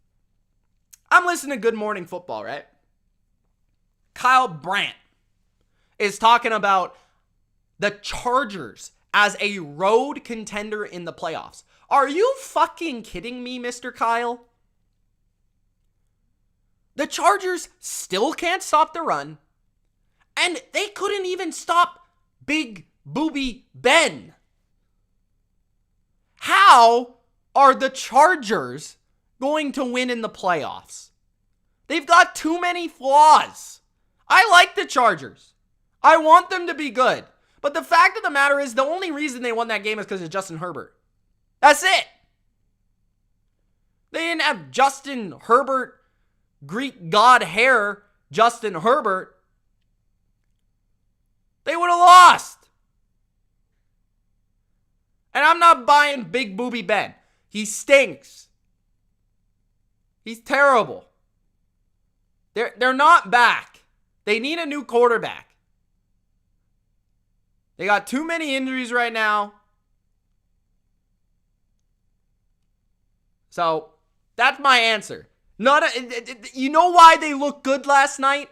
A: I'm listening to Good Morning Football, right? Kyle Brandt is talking about the Chargers as a road contender in the playoffs. Are you fucking kidding me, Mr. Kyle? The Chargers still can't stop the run, and they couldn't even stop Big Booby Ben. How are the Chargers going to win in the playoffs? They've got too many flaws. I like the Chargers. I want them to be good. But the fact of the matter is the only reason they won that game is because of Justin Herbert. That's it. They didn't have Justin Herbert, Greek god hair, Justin Herbert. They would have lost. And I'm not buying Big Booby Ben. He stinks. He's terrible. They're not back. They need a new quarterback. They got too many injuries right now. So, that's my answer. You know why they looked good last night?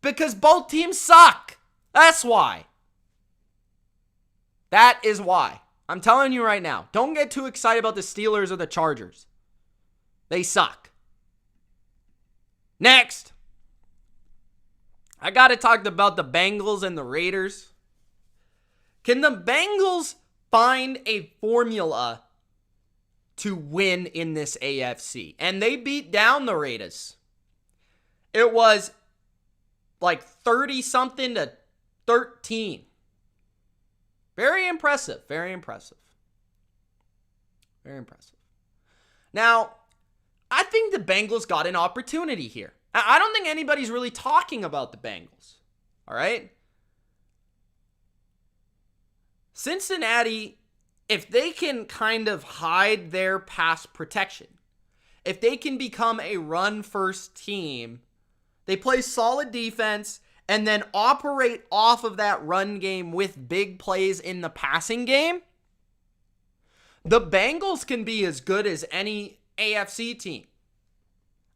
A: Because both teams suck. That's why. That is why. I'm telling you right now. Don't get too excited about the Steelers or the Chargers. They suck. Next. I got to talk about the Bengals and the Raiders. Can the Bengals find a formula to win in this AFC? And they beat down the Raiders. It was like 30-something to 13. Very impressive. Very impressive. Very impressive. Now, I think the Bengals got an opportunity here. I don't think anybody's really talking about the Bengals. All right? Cincinnati, if they can kind of hide their pass protection, if they can become a run-first team they play solid defense, and then operate off of that run game with big plays in the passing game, the Bengals can be as good as any AFC team,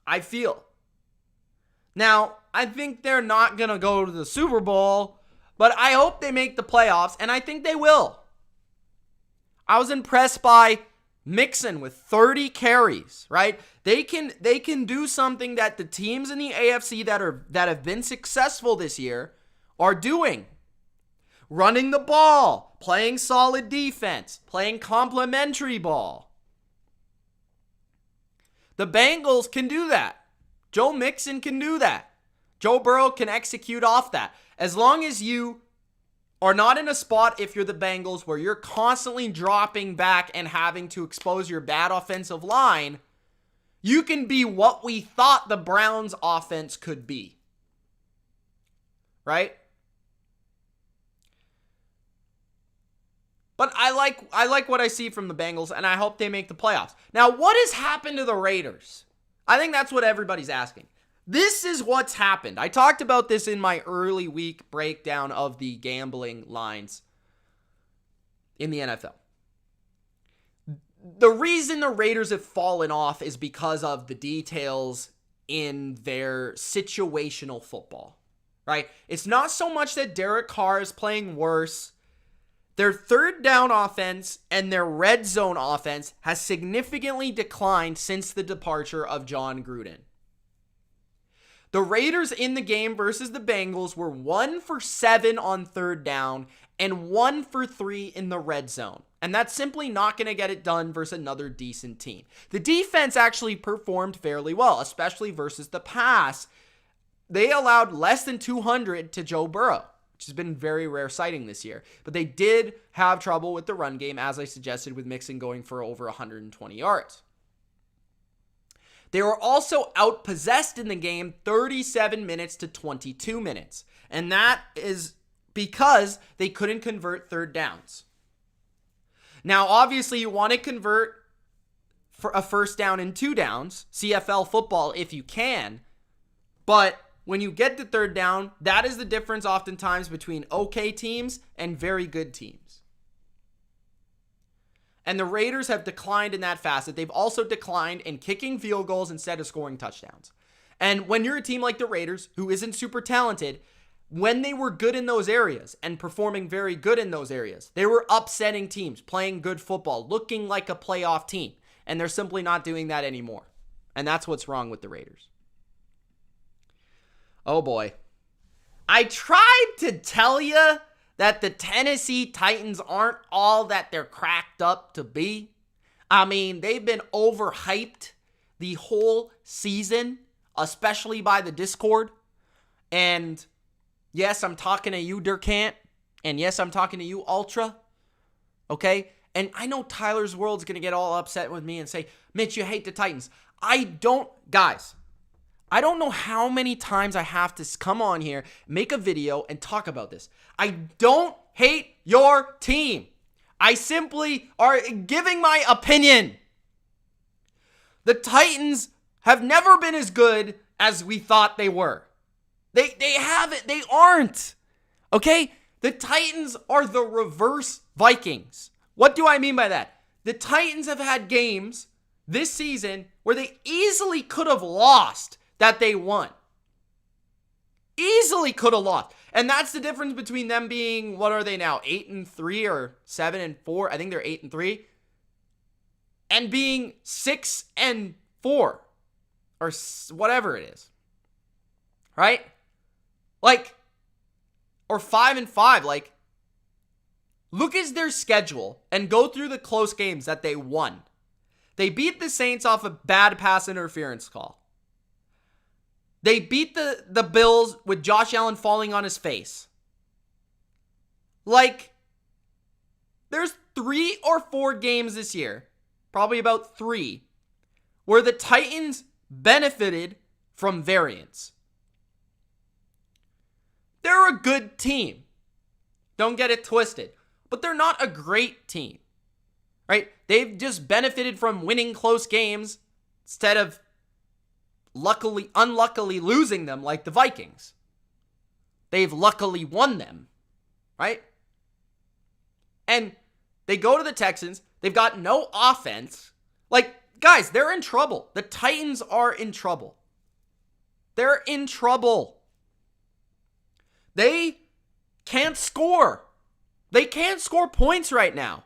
A: I feel. Now, I think they're not going to go to the Super Bowl, but I hope they make the playoffs, and I think they will. I was impressed by Mixon with 30 carries, right? They can do something that the teams in the AFC that have been successful this year are doing. Running the ball, playing solid defense, playing complementary ball. The Bengals can do that. Joe Mixon can do that. Joe Burrow can execute off that. As long as you are not in a spot, if you're the Bengals, where you're constantly dropping back and having to expose your bad offensive line, you can be what we thought the Browns' offense could be. Right? But I like what I see from the Bengals, and I hope they make the playoffs. Now, what has happened to the Raiders? I think that's what everybody's asking. This is what's happened. I talked about this in my early week breakdown of the gambling lines in the NFL. The reason the Raiders have fallen off is because of the details in their situational football, right? It's not so much that Derek Carr is playing worse. Their third down offense and their red zone offense has significantly declined since the departure of John Gruden. The Raiders in the game versus the Bengals were 1 for 7 on third down and 1 for 3 in the red zone. And that's simply not going to get it done versus another decent team. The defense actually performed fairly well, especially versus the pass. They allowed less than 200 to Joe Burrow, which has been very rare sighting this year. But they did have trouble with the run game, as I suggested, with Mixon going for over 120 yards. They were also outpossessed in the game 37 minutes to 22 minutes. And that is because they couldn't convert third downs. Now, obviously, you want to convert for a first down and 2 downs, CFL football, if you can. But when you get to third down, that is the difference oftentimes between okay teams and very good teams. And the Raiders have declined in that facet. They've also declined in kicking field goals instead of scoring touchdowns. And when you're a team like the Raiders, who isn't super talented, when they were good in those areas and performing very good in those areas, they were upsetting teams, playing good football, looking like a playoff team. And they're simply not doing that anymore. And that's what's wrong with the Raiders. Oh boy. I tried to tell you that the Tennessee Titans aren't all that they're cracked up to be. I mean, they've been overhyped the whole season, especially by the Discord. And yes, I'm talking to you, Durkant. And yes, I'm talking to you, Ultra. Okay? And I know Tyler's World's going to get all upset with me and say, Mitch, you hate the Titans. Guys, I don't know how many times I have to come on here, make a video, and talk about this. I don't hate your team. I simply are giving my opinion. The Titans have never been as good as we thought they were. They haven't. They aren't. Okay? The Titans are the reverse Vikings. What do I mean by that? The Titans have had games this season where they easily could have lost that they won. Easily could have lost. And that's the difference between them being, what are they now, 8-3 or 7-4? I think they're 8-3. And being 6-4 or whatever it is. Right? Like, or 5-5. Like, look at their schedule and go through the close games that they won. They beat the Saints off a bad pass interference call. They beat the Bills with Josh Allen falling on his face. Like, there's 3 or 4 games this year, probably about 3, where the Titans benefited from variance. They're a good team. Don't get it twisted. But they're not a great team. Right? They've just benefited from winning close games instead of unluckily losing them like the Vikings. They've luckily won them, right? And they go to the Texans. They've got no offense. Like, guys, they're in trouble. The Titans are in trouble. They're in trouble. They can't score. They can't score points right now.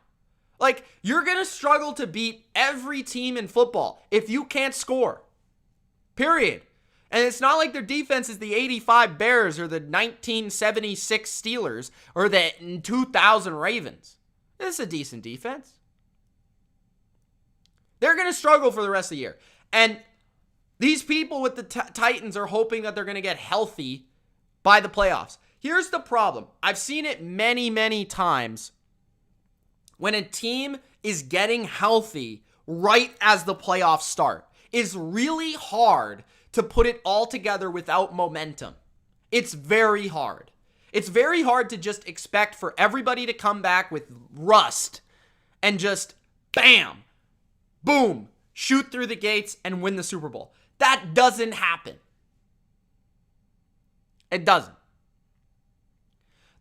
A: Like, you're going to struggle to beat every team in football if you can't score. Period. And it's not like their defense is the 85 Bears or the 1976 Steelers or the 2000 Ravens. It's a decent defense. They're going to struggle for the rest of the year. And these people with the Titans are hoping that they're going to get healthy by the playoffs. Here's the problem. I've seen it many, many times. When a team is getting healthy right as the playoffs start, it's really hard to put it all together without momentum. It's very hard. It's very hard to just expect for everybody to come back with rust and just bam, boom, shoot through the gates and win the Super Bowl. That doesn't happen. It doesn't.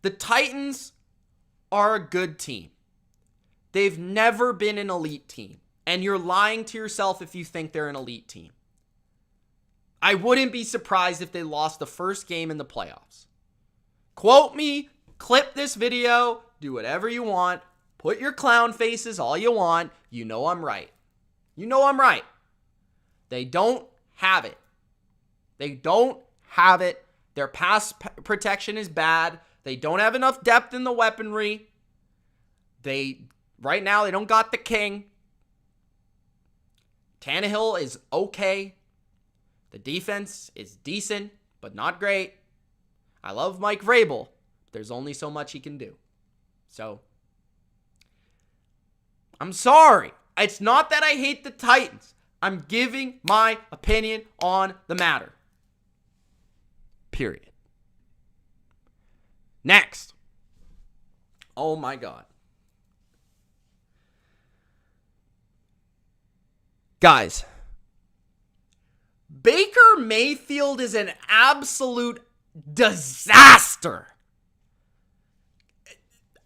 A: The Titans are a good team. They've never been an elite team. And you're lying to yourself if you think they're an elite team. I wouldn't be surprised if they lost the first game in the playoffs. Quote me, clip this video, do whatever you want, put your clown faces all you want. You know I'm right. You know I'm right. They don't have it. They don't have it. Their pass protection is bad. They don't have enough depth in the weaponry. Right now, they don't got the king. Tannehill is okay. The defense is decent, but not great. I love Mike Vrabel. There's only so much he can do. So, I'm sorry. It's not that I hate the Titans. I'm giving my opinion on the matter. Period. Next. Oh my God. Guys, Baker Mayfield is an absolute disaster.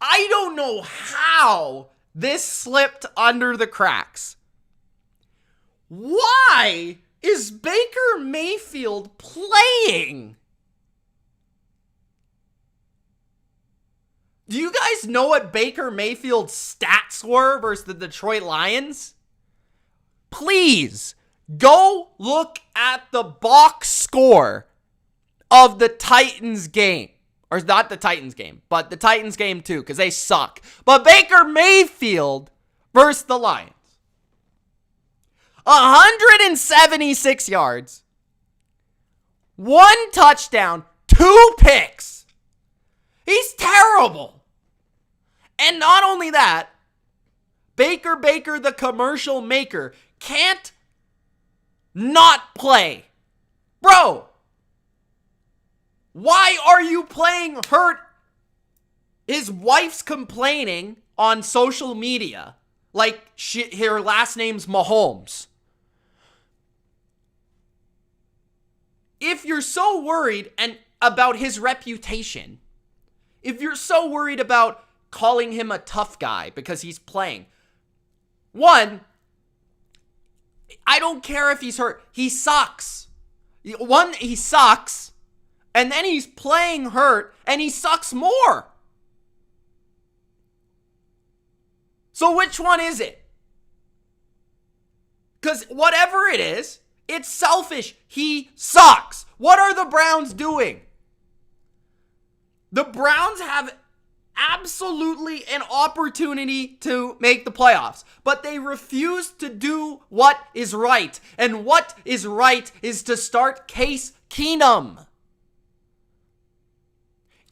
A: I don't know how this slipped under the cracks. Why is Baker Mayfield playing? Do you guys know what Baker Mayfield's stats were versus the Detroit Lions? Please go look at the box score of the Titans game. Or not the Titans game, but the Titans game too, because they suck. But Baker Mayfield versus the Lions. 176 yards, 1 touchdown, 2 picks. He's terrible. And not only that, Baker the commercial maker can't not play. Bro, why are you playing hurt? His wife's complaining on social media like her last name's Mahomes. If you're so worried about his reputation, if you're so worried about calling him a tough guy because he's playing, one, I don't care if he's hurt. He sucks. One, he sucks. And then he's playing hurt and he sucks more. So which one is it? Because whatever it is, it's selfish. He sucks. What are the Browns doing? The Browns have absolutely an opportunity to make the playoffs, but they refuse to do what is right. And what is right is to start Case Keenum.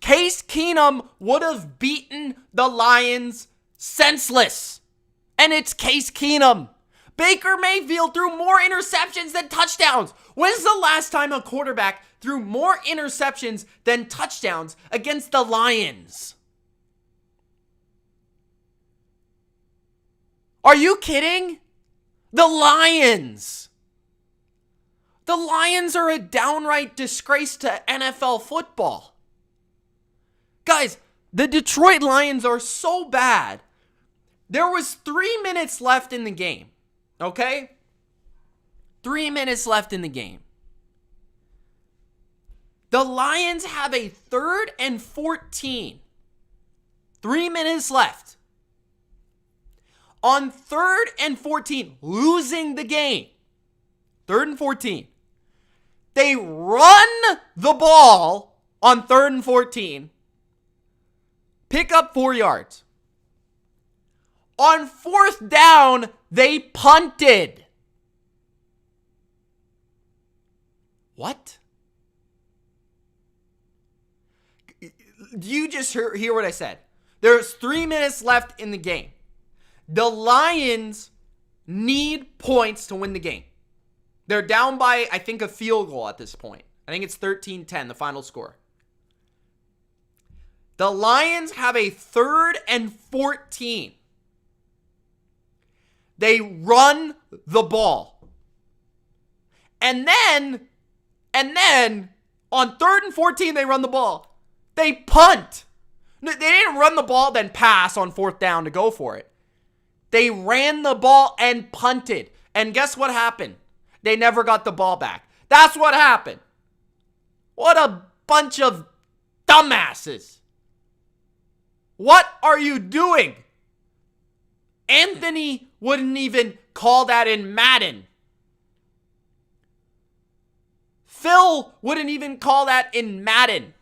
A: Case Keenum would have beaten the Lions senseless. And it's Case Keenum. Baker Mayfield threw more interceptions than touchdowns. When's the last time a quarterback threw more interceptions than touchdowns against the Lions? Are you kidding? The Lions. The Lions are a downright disgrace to NFL football. Guys, the Detroit Lions are so bad. There was 3 minutes left in the game, okay? 3 minutes left in the game. The Lions have a 3rd and 14. 3 minutes left. On 3rd and 14, losing the game. 3rd and 14. They run the ball on 3rd and 14. Pick up 4 yards. On 4th down, they punted. What? Do you just hear what I said? There's 3 minutes left in the game. The Lions need points to win the game. They're down by, I think, a field goal at this point. I think it's 13-10, the final score. The Lions have a 3rd and 14. They run the ball. And then, on 3rd and 14, they run the ball. They punt. They didn't run the ball, then pass on 4th down to go for it. They ran the ball and punted. And guess what happened? They never got the ball back. That's what happened. What a bunch of dumbasses. What are you doing? Anthony wouldn't even call that in Madden. Phil wouldn't even call that in Madden.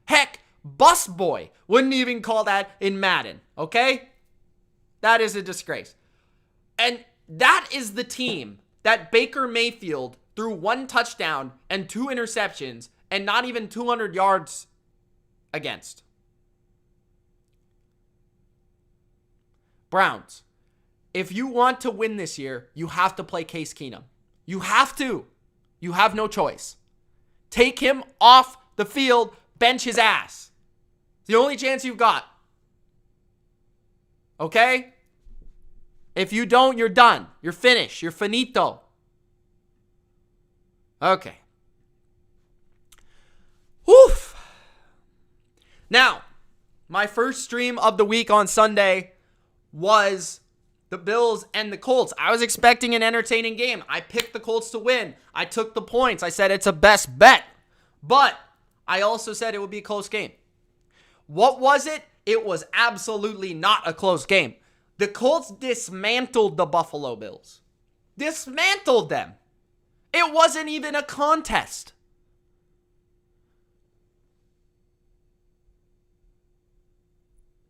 A: Heck, Busboy wouldn't even call that in Madden, okay? That is a disgrace. And that is the team that Baker Mayfield threw 1 touchdown and 2 interceptions and not even 200 yards against. Browns, if you want to win this year, you have to play Case Keenum. You have to. You have no choice. Take him off the field, bench his ass. It's the only chance you've got. Okay? If you don't, you're done. You're finished. You're finito. Okay. Woof. Now, my first stream of the week on Sunday was the Bills and the Colts. I was expecting an entertaining game. I picked the Colts to win. I took the points. I said it's a best bet. But I also said it would be a close game. What was it? It was absolutely not a close game. The Colts dismantled the Buffalo Bills. Dismantled them. It wasn't even a contest.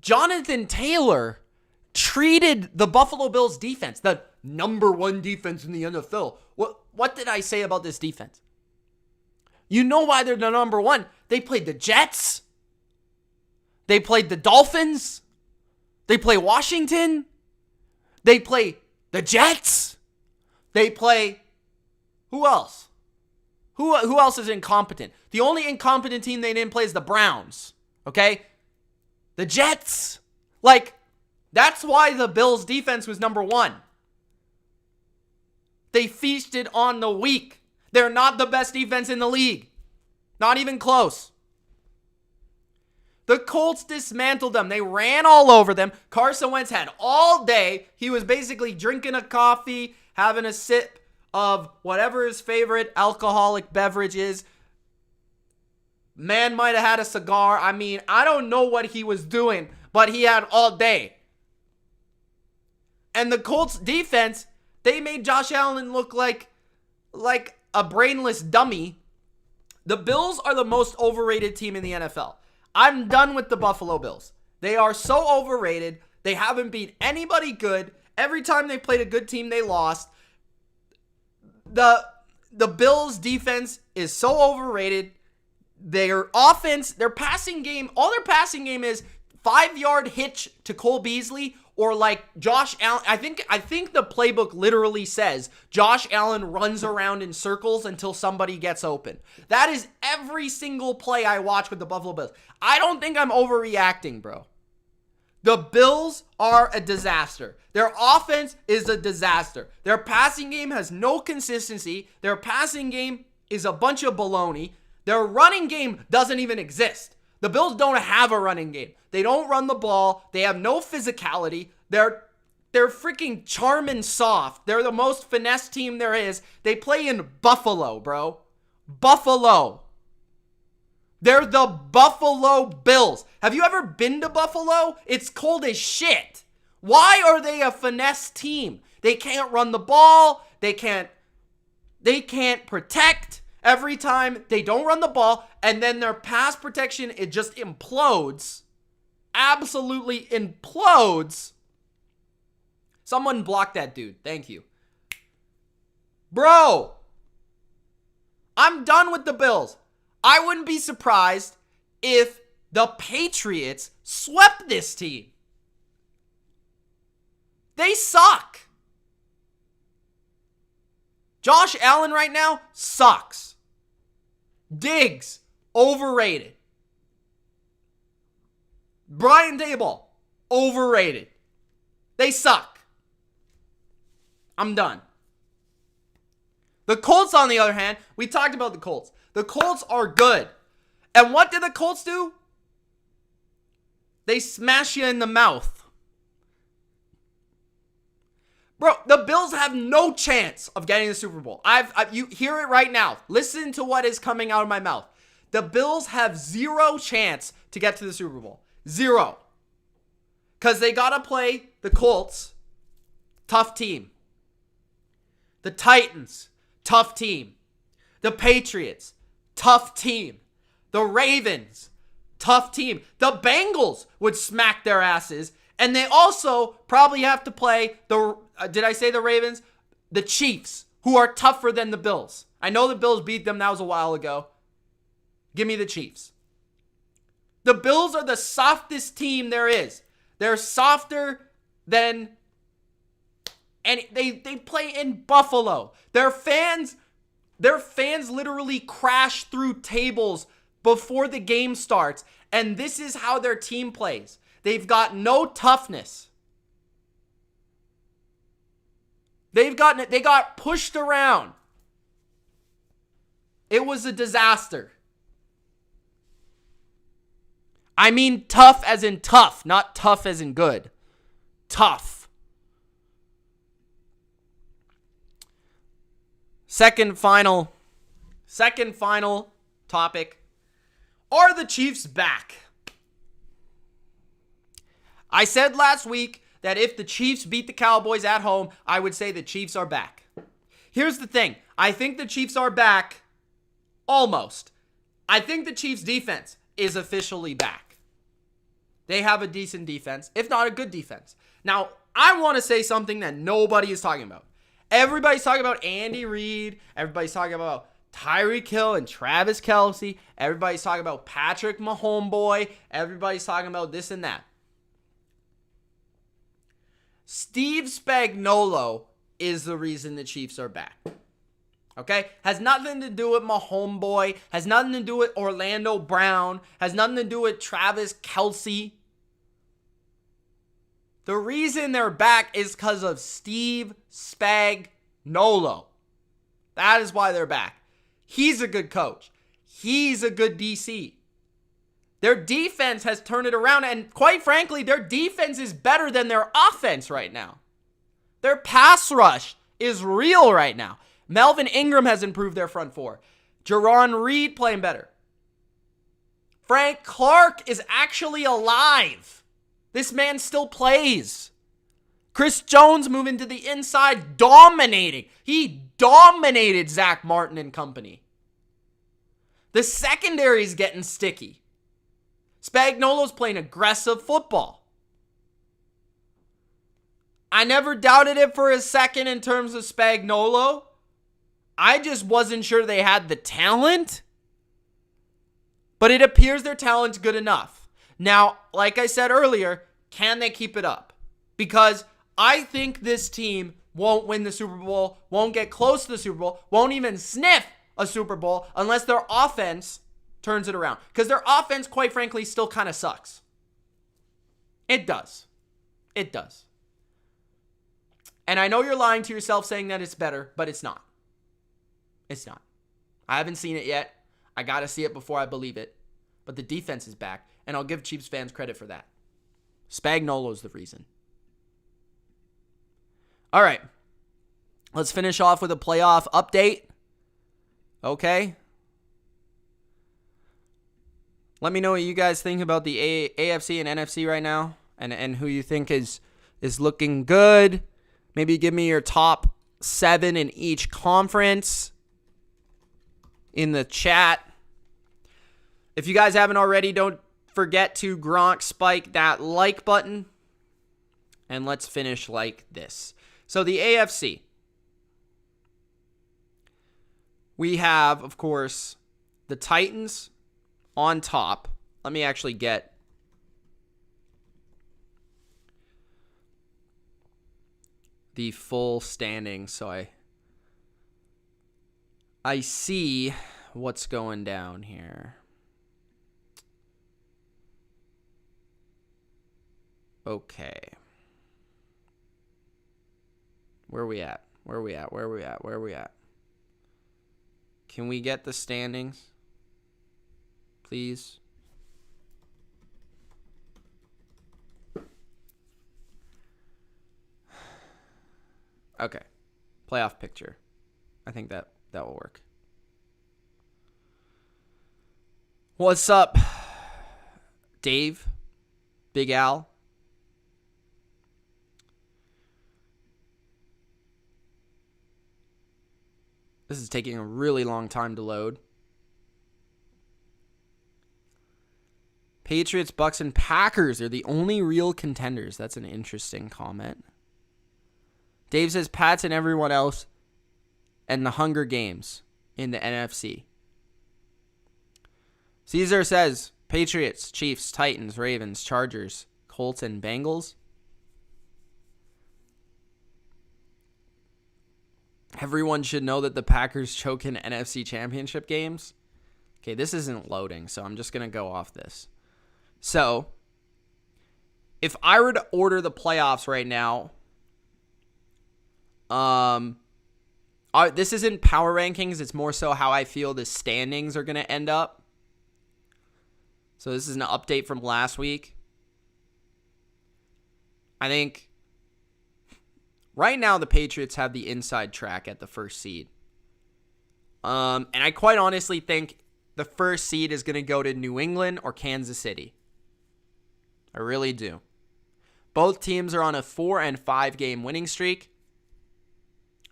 A: Jonathan Taylor treated the Buffalo Bills defense, the number 1 defense in the NFL. What did I say about this defense? You know why they're the number 1. They played the Jets. They played the Dolphins. They play Washington. They play the Jets. They play... Who else? Who else is incompetent? The only incompetent team they didn't play is the Browns. Okay? The Jets. Like, that's why the Bills' defense was number 1. They feasted on the weak. They're not the best defense in the league. Not even close. The Colts dismantled them. They ran all over them. Carson Wentz had all day. He was basically drinking a coffee, having a sip of whatever his favorite alcoholic beverage is. Man might have had a cigar. I mean, I don't know what he was doing, but he had all day. And the Colts defense, they made Josh Allen look like a brainless dummy. The Bills are the most overrated team in the NFL. I'm done with the Buffalo Bills. They are so overrated. They haven't beat anybody good. Every time they played a good team, they lost. The Bills defense is so overrated. Their offense, their passing game, all their passing game is 5-yard hitch to Cole Beasley or like Josh Allen. I think the playbook literally says Josh Allen runs around in circles until somebody gets open. That is every single play I watch with the Buffalo Bills. I don't think I'm overreacting, bro. The Bills are a disaster. Their offense is a disaster. Their passing game has no consistency. Their passing game is a bunch of baloney. Their running game doesn't even exist. The Bills don't have a running game. They don't run the ball. They have no physicality. They're freaking charming soft. They're the most finesse team there is. They play in Buffalo, bro. Buffalo. They're the Buffalo Bills. Have you ever been to Buffalo? It's cold as shit. Why are they a finesse team? They can't run the ball. They can't protect. Every time they don't run the ball, and then their pass protection, it just implodes. Absolutely implodes. Someone block that dude. Thank you. Bro, I'm done with the Bills. I wouldn't be surprised if the Patriots swept this team. They suck. Josh Allen right now sucks. Diggs, overrated. Brian Daboll, overrated. They suck. I'm done. The Colts, on the other hand, we talked about the Colts. The Colts are good. And what did the Colts do? They smash you in the mouth. Bro, the Bills have no chance of getting the Super Bowl. You hear it right now. Listen to what is coming out of my mouth. The Bills have zero chance to get to the Super Bowl. Zero. Because they got to play the Colts. Tough team. The Titans. Tough team. The Patriots. Tough team. The Ravens. Tough team. The Bengals would smack their asses. And they also probably have to play did I say the Ravens? The Chiefs, who are tougher than the Bills. I know the Bills beat them. That was a while ago. Give me the Chiefs. The Bills are the softest team there is. They're softer than... And they play in Buffalo. Their fans literally crash through tables before the game starts. And this is how their team plays. They've got no toughness. They got pushed around. It was a disaster. I mean tough as in tough, not tough as in good. Tough. Second final topic. Are the Chiefs back? I said last week that if the Chiefs beat the Cowboys at home, I would say the Chiefs are back. Here's the thing. I think the Chiefs are back. Almost. I think the Chiefs' defense is officially back. They have a decent defense, if not a good defense. Now, I want to say something that nobody is talking about. Everybody's talking about Andy Reid. Everybody's talking about Tyreek Hill and Travis Kelce. Everybody's talking about Patrick Mahomes. Everybody's talking about this and that. Steve Spagnuolo is the reason the Chiefs are back. Okay? Has nothing to do with Mahomes. Has nothing to do with Orlando Brown. Has nothing to do with Travis Kelce. The reason they're back is because of Steve Spagnuolo. That is why they're back. He's a good coach. He's a good DC. Their defense has turned it around, and quite frankly, their defense is better than their offense right now. Their pass rush is real right now. Melvin Ingram has improved their front four. Jaron Reed playing better. Frank Clark is actually alive. This man still plays. Chris Jones moving to the inside, dominating. He dominated Zach Martin and company. The secondary is getting sticky. Spagnuolo's playing aggressive football. I never doubted it for a second in terms of Spagnuolo. I just wasn't sure they had the talent. But it appears their talent's good enough. Now, like I said earlier, can they keep it up? Because I think this team won't win the Super Bowl, won't get close to the Super Bowl, won't even sniff a Super Bowl unless their offense turns it around. Because their offense, quite frankly, still kind of sucks. It does. It does. And I know you're lying to yourself saying that it's better, but it's not. It's not. I haven't seen it yet. I got to see it before I believe it. But the defense is back, and I'll give Chiefs fans credit for that. Spagnuolo's the reason. All right. Let's finish off with a playoff update. Okay. Let me know what you guys think about the AFC and NFC right now, and who you think is looking good. Maybe give me your top 7 in each conference in the chat. If you guys haven't already, don't forget to Gronk spike that like button. And let's finish like this. So the AFC. We have, of course, the Titans on top. Let me actually get the full standings so I see what's going down here. Okay. Where are we at? Can we get the standings? Please. Okay. Playoff picture. I think that will work. What's up, Dave? Big Al? This is taking a really long time to load. Patriots, Bucks, and Packers are the only real contenders. That's an interesting comment. Dave says Pats and everyone else and the Hunger Games in the NFC. Caesar says Patriots, Chiefs, Titans, Ravens, Chargers, Colts, and Bengals. Everyone should know that the Packers choke in NFC championship games. Okay, this isn't loading, so I'm just going to go off this. So, if I were to order the playoffs right now, this isn't power rankings. It's more so how I feel the standings are going to end up. So this is an update from last week. I think right now the Patriots have the inside track at the first seed. And I quite honestly think the first seed is going to go to New England or Kansas City. I really do. Both teams are on a 4 and 5 game winning streak.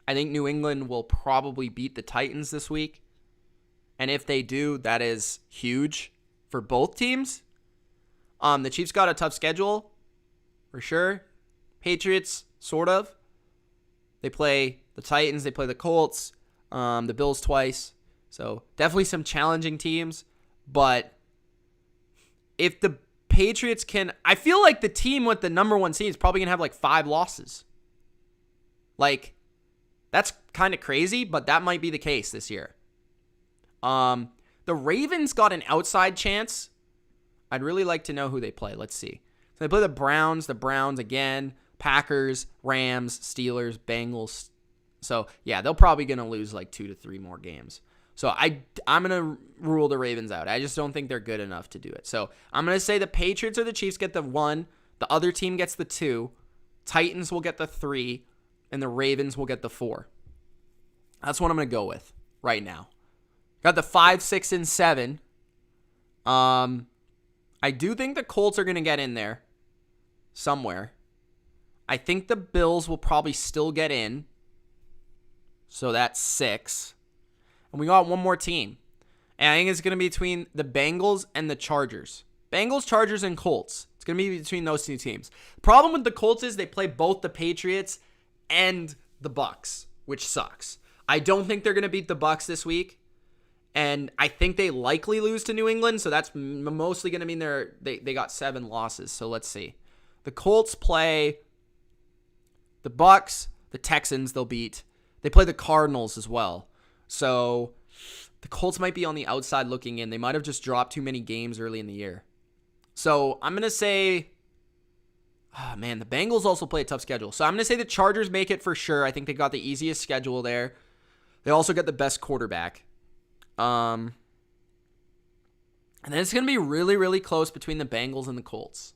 A: I think New England will probably beat the Titans this week. And if they do, that is huge for both teams. The Chiefs got a tough schedule, for sure. Patriots, sort of. They play the Titans, they play the Colts, the Bills twice. So definitely some challenging teams. But if the Patriots can... I feel like the team with the number 1 seed is probably going to have like 5 losses. Like, that's kind of crazy, but that might be the case this year. The Ravens got an outside chance. I'd really like to know who they play. Let's see. So they play the Browns again, Packers, Rams, Steelers, Bengals. So, yeah, they're probably going to lose like 2 to 3 more games. So I'm going to rule the Ravens out. I just don't think they're good enough to do it. So I'm going to say the Patriots or the Chiefs get the 1. The other team gets the 2. Titans will get the 3. And the Ravens will get the 4. That's what I'm going to go with right now. Got the 5, 6, and 7. I do think the Colts are going to get in there somewhere. I think the Bills will probably still get in. So that's 6. And we got one more team. And I think it's going to be between the Bengals and the Chargers. Bengals, Chargers, and Colts. It's going to be between those 2 teams. The problem with the Colts is they play both the Patriots and the Bucks, which sucks. I don't think they're going to beat the Bucks this week. And I think they likely lose to New England, so that's mostly going to mean they got 7 losses. So let's see. The Colts play the Bucks, the Texans they'll beat. They play the Cardinals as well. So the Colts might be on the outside looking in. They might have just dropped too many games early in the year. So I'm going to say Oh, man, the Bengals also play a tough schedule. So I'm going to say the Chargers make it for sure. I think they got the easiest schedule there. They also get the best quarterback. And then it's going to be really, really close between the Bengals and the Colts.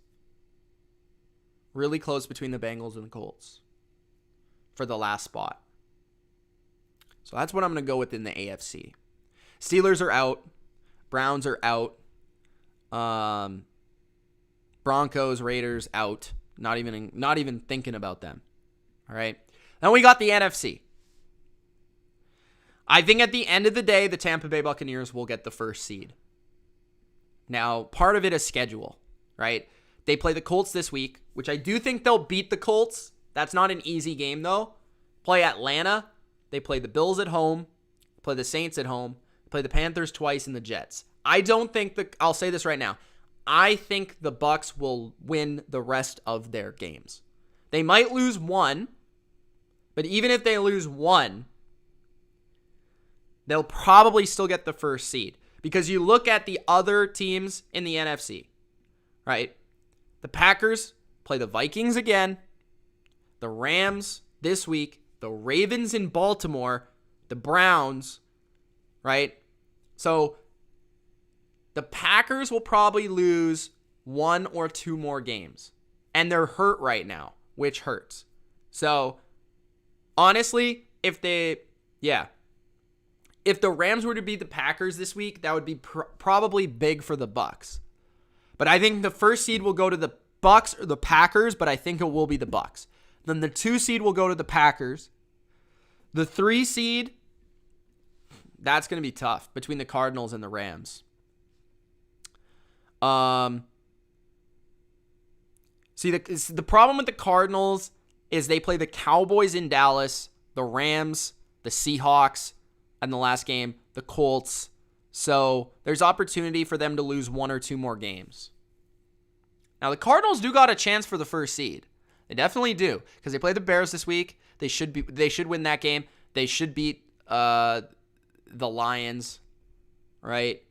A: Really close between the Bengals and the Colts for the last spot. So that's what I'm going to go with in the AFC. Steelers are out. Browns are out. Broncos, Raiders out. Not even thinking about them. All right. Then we got the NFC. I think at the end of the day, the Tampa Bay Buccaneers will get the first seed. Now, part of it is schedule, right? They play the Colts this week, which I do think they'll beat the Colts. That's not an easy game, though. Play Atlanta. They play the Bills at home. Play the Saints at home. Play the Panthers twice and the Jets. I don't think I'll say this right now. I think the Bucs will win the rest of their games. They might lose one, but even if they lose one, they'll probably still get the first seed. Because you look at the other teams in the NFC, right? The Packers play the Vikings again, the Rams this week, the Ravens in Baltimore, the Browns, right? So the Packers will probably lose one or two more games. And they're hurt right now, which hurts. So, honestly, if the Rams were to beat the Packers this week, that would be probably big for the Bucs. But I think the first seed will go to the Bucs or the Packers, but I think it will be the Bucs. Then the 2 seed will go to the Packers. The 3 seed, that's going to be tough between the Cardinals and the Rams. See, the problem with the Cardinals is they play the Cowboys in Dallas, the Rams, the Seahawks, and the last game, the Colts. So there's opportunity for them to lose 1 or 2 more games. Now, the Cardinals do got a chance for the first seed. They definitely do, because they play the Bears this week. They should win that game. They should beat the Lions, right?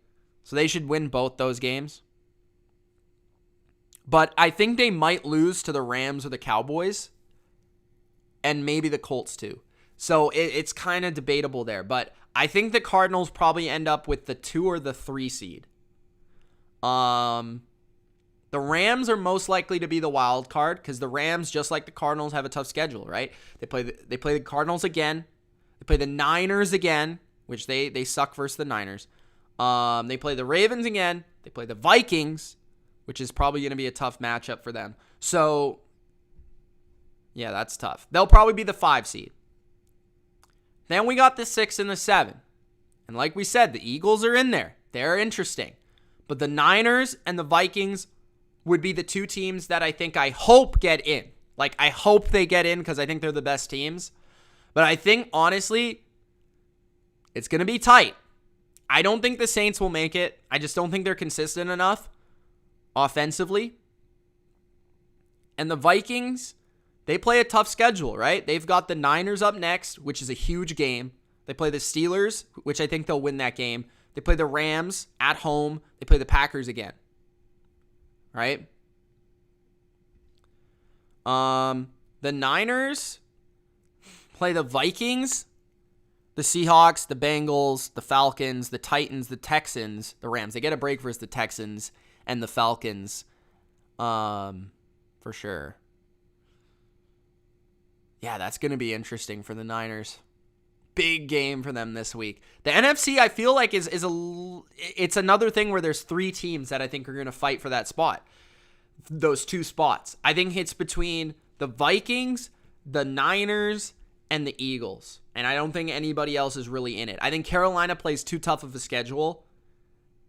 A: So they should win both those games. But I think they might lose to the Rams or the Cowboys, and maybe the Colts too. So it's kind of debatable there. But I think the Cardinals probably end up with the 2 or the 3 seed. The Rams are most likely to be the wild card, because the Rams, just like the Cardinals, have a tough schedule, right? They play the Cardinals again. They play the Niners again, which they suck versus the Niners. They play the Ravens again. They play the Vikings, which is probably going to be a tough matchup for them. So, yeah, that's tough. They'll probably be the 5 seed. Then we got the 6 and the 7. And like we said, the Eagles are in there. They're interesting. But the Niners and the Vikings would be the 2 teams that I hope get in. Like, I hope they get in because I think they're the best teams. But I think, honestly, it's going to be tight. I don't think the Saints will make it. I just don't think they're consistent enough offensively. And the Vikings, they play a tough schedule, right? They've got the Niners up next, which is a huge game. They play the Steelers, which I think they'll win that game. They play the Rams at home. They play the Packers again. Right? The Niners play the Vikings, the Seahawks, the Bengals, the Falcons, the Titans, the Texans, the Rams. They get a break versus the Texans and the Falcons, for sure. Yeah, that's going to be interesting for the Niners. Big game for them this week. The NFC, I feel like, it's another thing where there's 3 teams that I think are going to fight for that spot. Those 2 spots. I think it's between the Vikings, the Niners, and the Eagles. And I don't think anybody else is really in it. I think Carolina plays too tough of a schedule.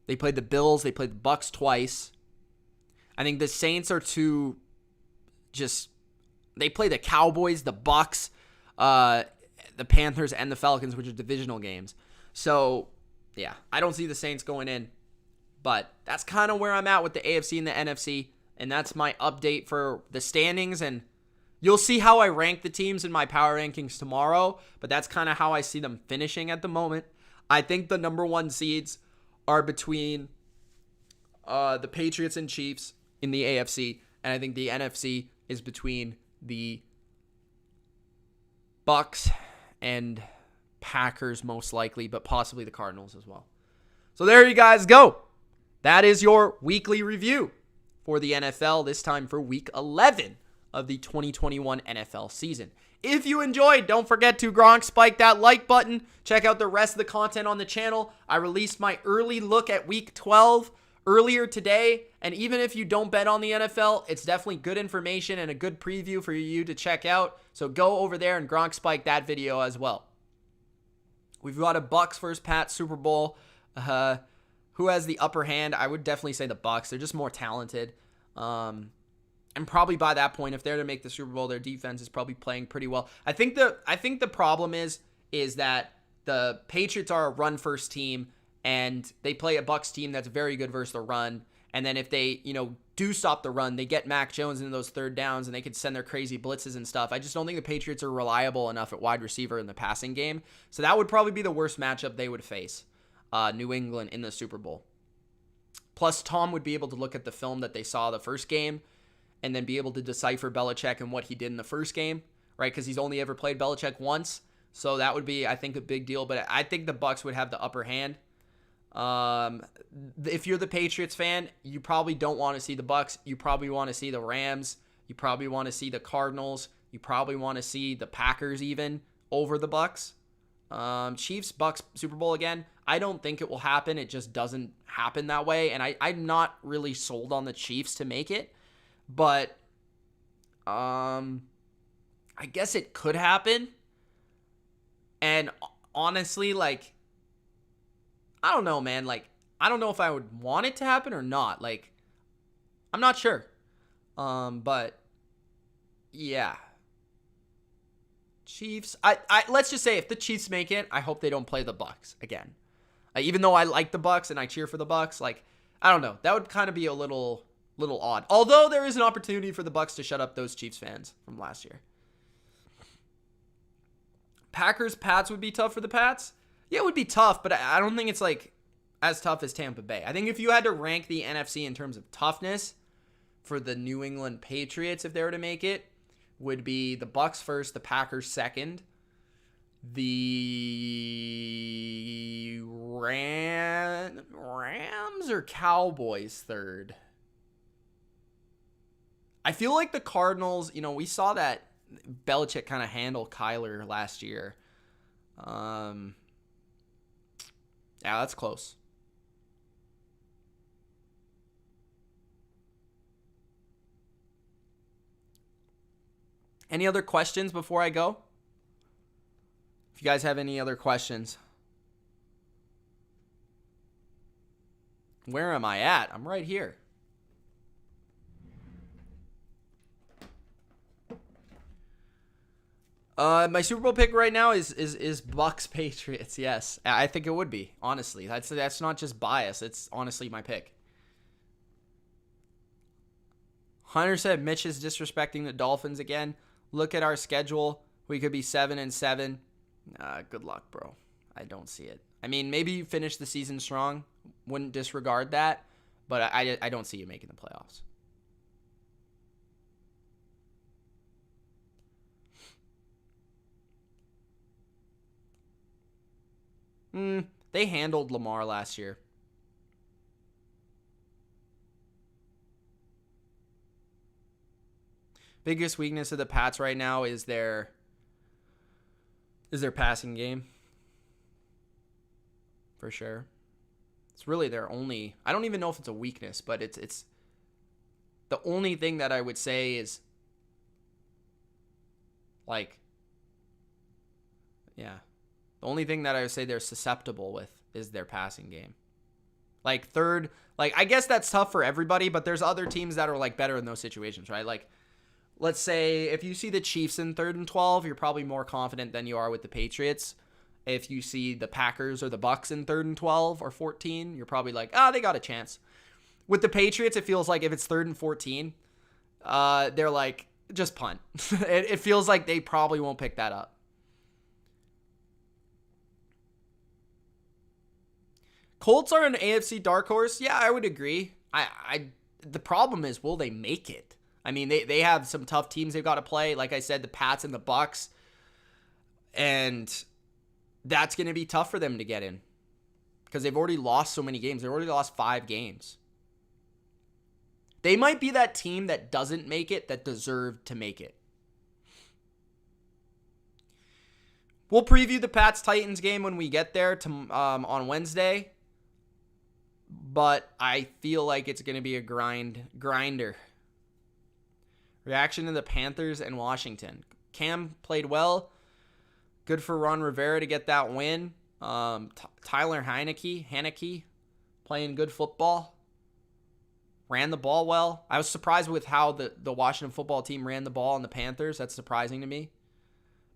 A: They played the Bills. They played the Bucs twice. I think the Saints are too they play the Cowboys, the Bucs, the Panthers, and the Falcons, which are divisional games. So, yeah, I don't see the Saints going in. But that's kind of where I'm at with the AFC and the NFC. And that's my update for the standings. And you'll see how I rank the teams in my power rankings tomorrow. But that's kind of how I see them finishing at the moment. I think the number 1 seeds are between the Patriots and Chiefs in the AFC. And I think the NFC is between the Bucs and Packers most likely, but possibly the Cardinals as well. So there you guys go. That is your weekly review for the NFL, this time for week 11 of the 2021 NFL season. If you enjoyed, don't forget to Gronk spike that like button. Check out the rest of the content on the channel. I released my early look at week 12 earlier today, and even if you don't bet on the NFL, it's definitely good information and a good preview for you to check out. So go over there and Gronk spike that video as well. We've got a Bucs versus Pats Super Bowl. Who has the upper hand? I would definitely say the Bucs. They're just more talented. And probably by that point, if they're to make the Super Bowl, their defense is probably playing pretty well. I think the problem is that the Patriots are a run-first team, and they play a Bucs team that's very good versus the run. And then if they, do stop the run, they get Mac Jones into those third downs, and they can send their crazy blitzes and stuff. I just don't think the Patriots are reliable enough at wide receiver in the passing game. So that would probably be the worst matchup they would face, New England in the Super Bowl. Plus, Tom would be able to look at the film that they saw the first game and then be able to decipher Belichick and what he did in the first game, right? Because he's only ever played Belichick once. So that would be, I think, a big deal. But I think the Bucs would have the upper hand. If you're the Patriots fan, you probably don't want to see the Bucs. You probably want to see the Rams. You probably want to see the Cardinals. You probably want to see the Packers even over the Bucs. Chiefs, Bucs, Super Bowl again. I don't think it will happen. It just doesn't happen that way. And I'm not really sold on the Chiefs to make it. But I guess it could happen. And honestly, I don't know, man. I don't know if I would want it to happen or not. I'm not sure. But yeah. Chiefs. Let's just say if the Chiefs make it, I hope they don't play the Bucs again. Even though I like the Bucs and I cheer for the Bucs, I don't know. That would kind of be a little odd. Although there is an opportunity for the Bucs to shut up those Chiefs fans from last year. Packers, Pats would be tough for the Pats. Yeah, it would be tough, but I don't think it's as tough as Tampa Bay. I think if you had to rank the NFC in terms of toughness for the New England Patriots, if they were to make it, would be the Bucs first, the Packers second, the Rams or Cowboys third. I feel like the Cardinals, we saw that Belichick kind of handle Kyler last year. Yeah, that's close. Any other questions before I go? If you guys have any other questions. Where am I at? I'm right here. My Super Bowl pick right now is Bucs Patriots. Yes, I think it would be. Honestly, that's not just bias. It's honestly my pick. Hunter said Mitch is disrespecting the Dolphins again. Look at our schedule. We could be 7-7. Good luck, bro. I don't see it. I mean, maybe you finish the season strong. Wouldn't disregard that, but I don't see you making the playoffs. They handled Lamar last year. Biggest weakness of the Pats right now is their passing game. For sure. It's really their only, I don't even know if it's a weakness, but it's the only thing that I would say is the only thing that I would say they're susceptible with is their passing game. Third, I guess that's tough for everybody, but there's other teams that are better in those situations, right? Let's say if you see the Chiefs in 3rd and 12, you're probably more confident than you are with the Patriots. If you see the Packers or the Bucs in 3rd and 12 or 14, you're probably they got a chance. With the Patriots, it feels like if it's 3rd and 14, they're just punt. It feels like they probably won't pick that up. Colts are an AFC dark horse. Yeah, I would agree. The problem is, will they make it? I mean, they have some tough teams they've got to play. Like I said, the Pats and the Bucs. And that's going to be tough for them to get in. Because they've already lost so many games. They've already lost 5 games. They might be that team that doesn't make it that deserved to make it. We'll preview the Pats-Titans game when we get there on Wednesday. But I feel like it's going to be a grinder. Reaction to the Panthers and Washington. Cam played well. Good for Ron Rivera to get that win. Tyler Heineke playing good football. Ran the ball well. I was surprised with how the Washington football team ran the ball on the Panthers. That's surprising to me.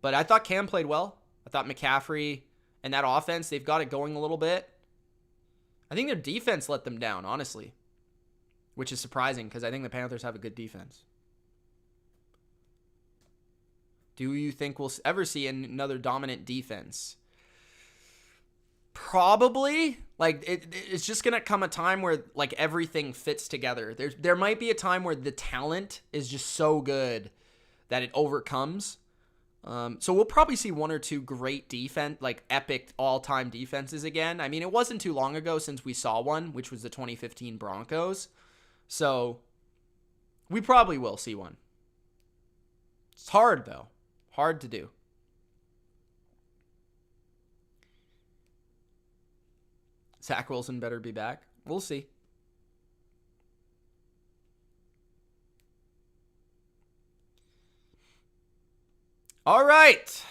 A: But I thought Cam played well. I thought McCaffrey and that offense, they've got it going a little bit. I think their defense let them down, honestly. Which is surprising because I think the Panthers have a good defense. Do you think we'll ever see another dominant defense? Probably. Like, it's just going to come a time where, like, everything fits together. There might be a time where the talent is just so good that it overcomes. So we'll probably see 1 or 2 great defense, like epic all-time defenses again. I mean, it wasn't too long ago since we saw one, which was the 2015 Broncos. So we probably will see one. It's hard, though. Hard to do. Zach Wilson better be back. We'll see. All right.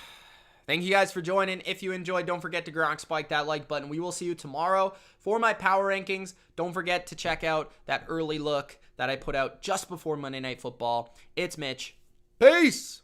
A: Thank you guys for joining. If you enjoyed, don't forget to Gronk spike that like button. We will see you tomorrow for my power rankings. Don't forget to check out that early look that I put out just before Monday Night Football. It's Mitch. Peace.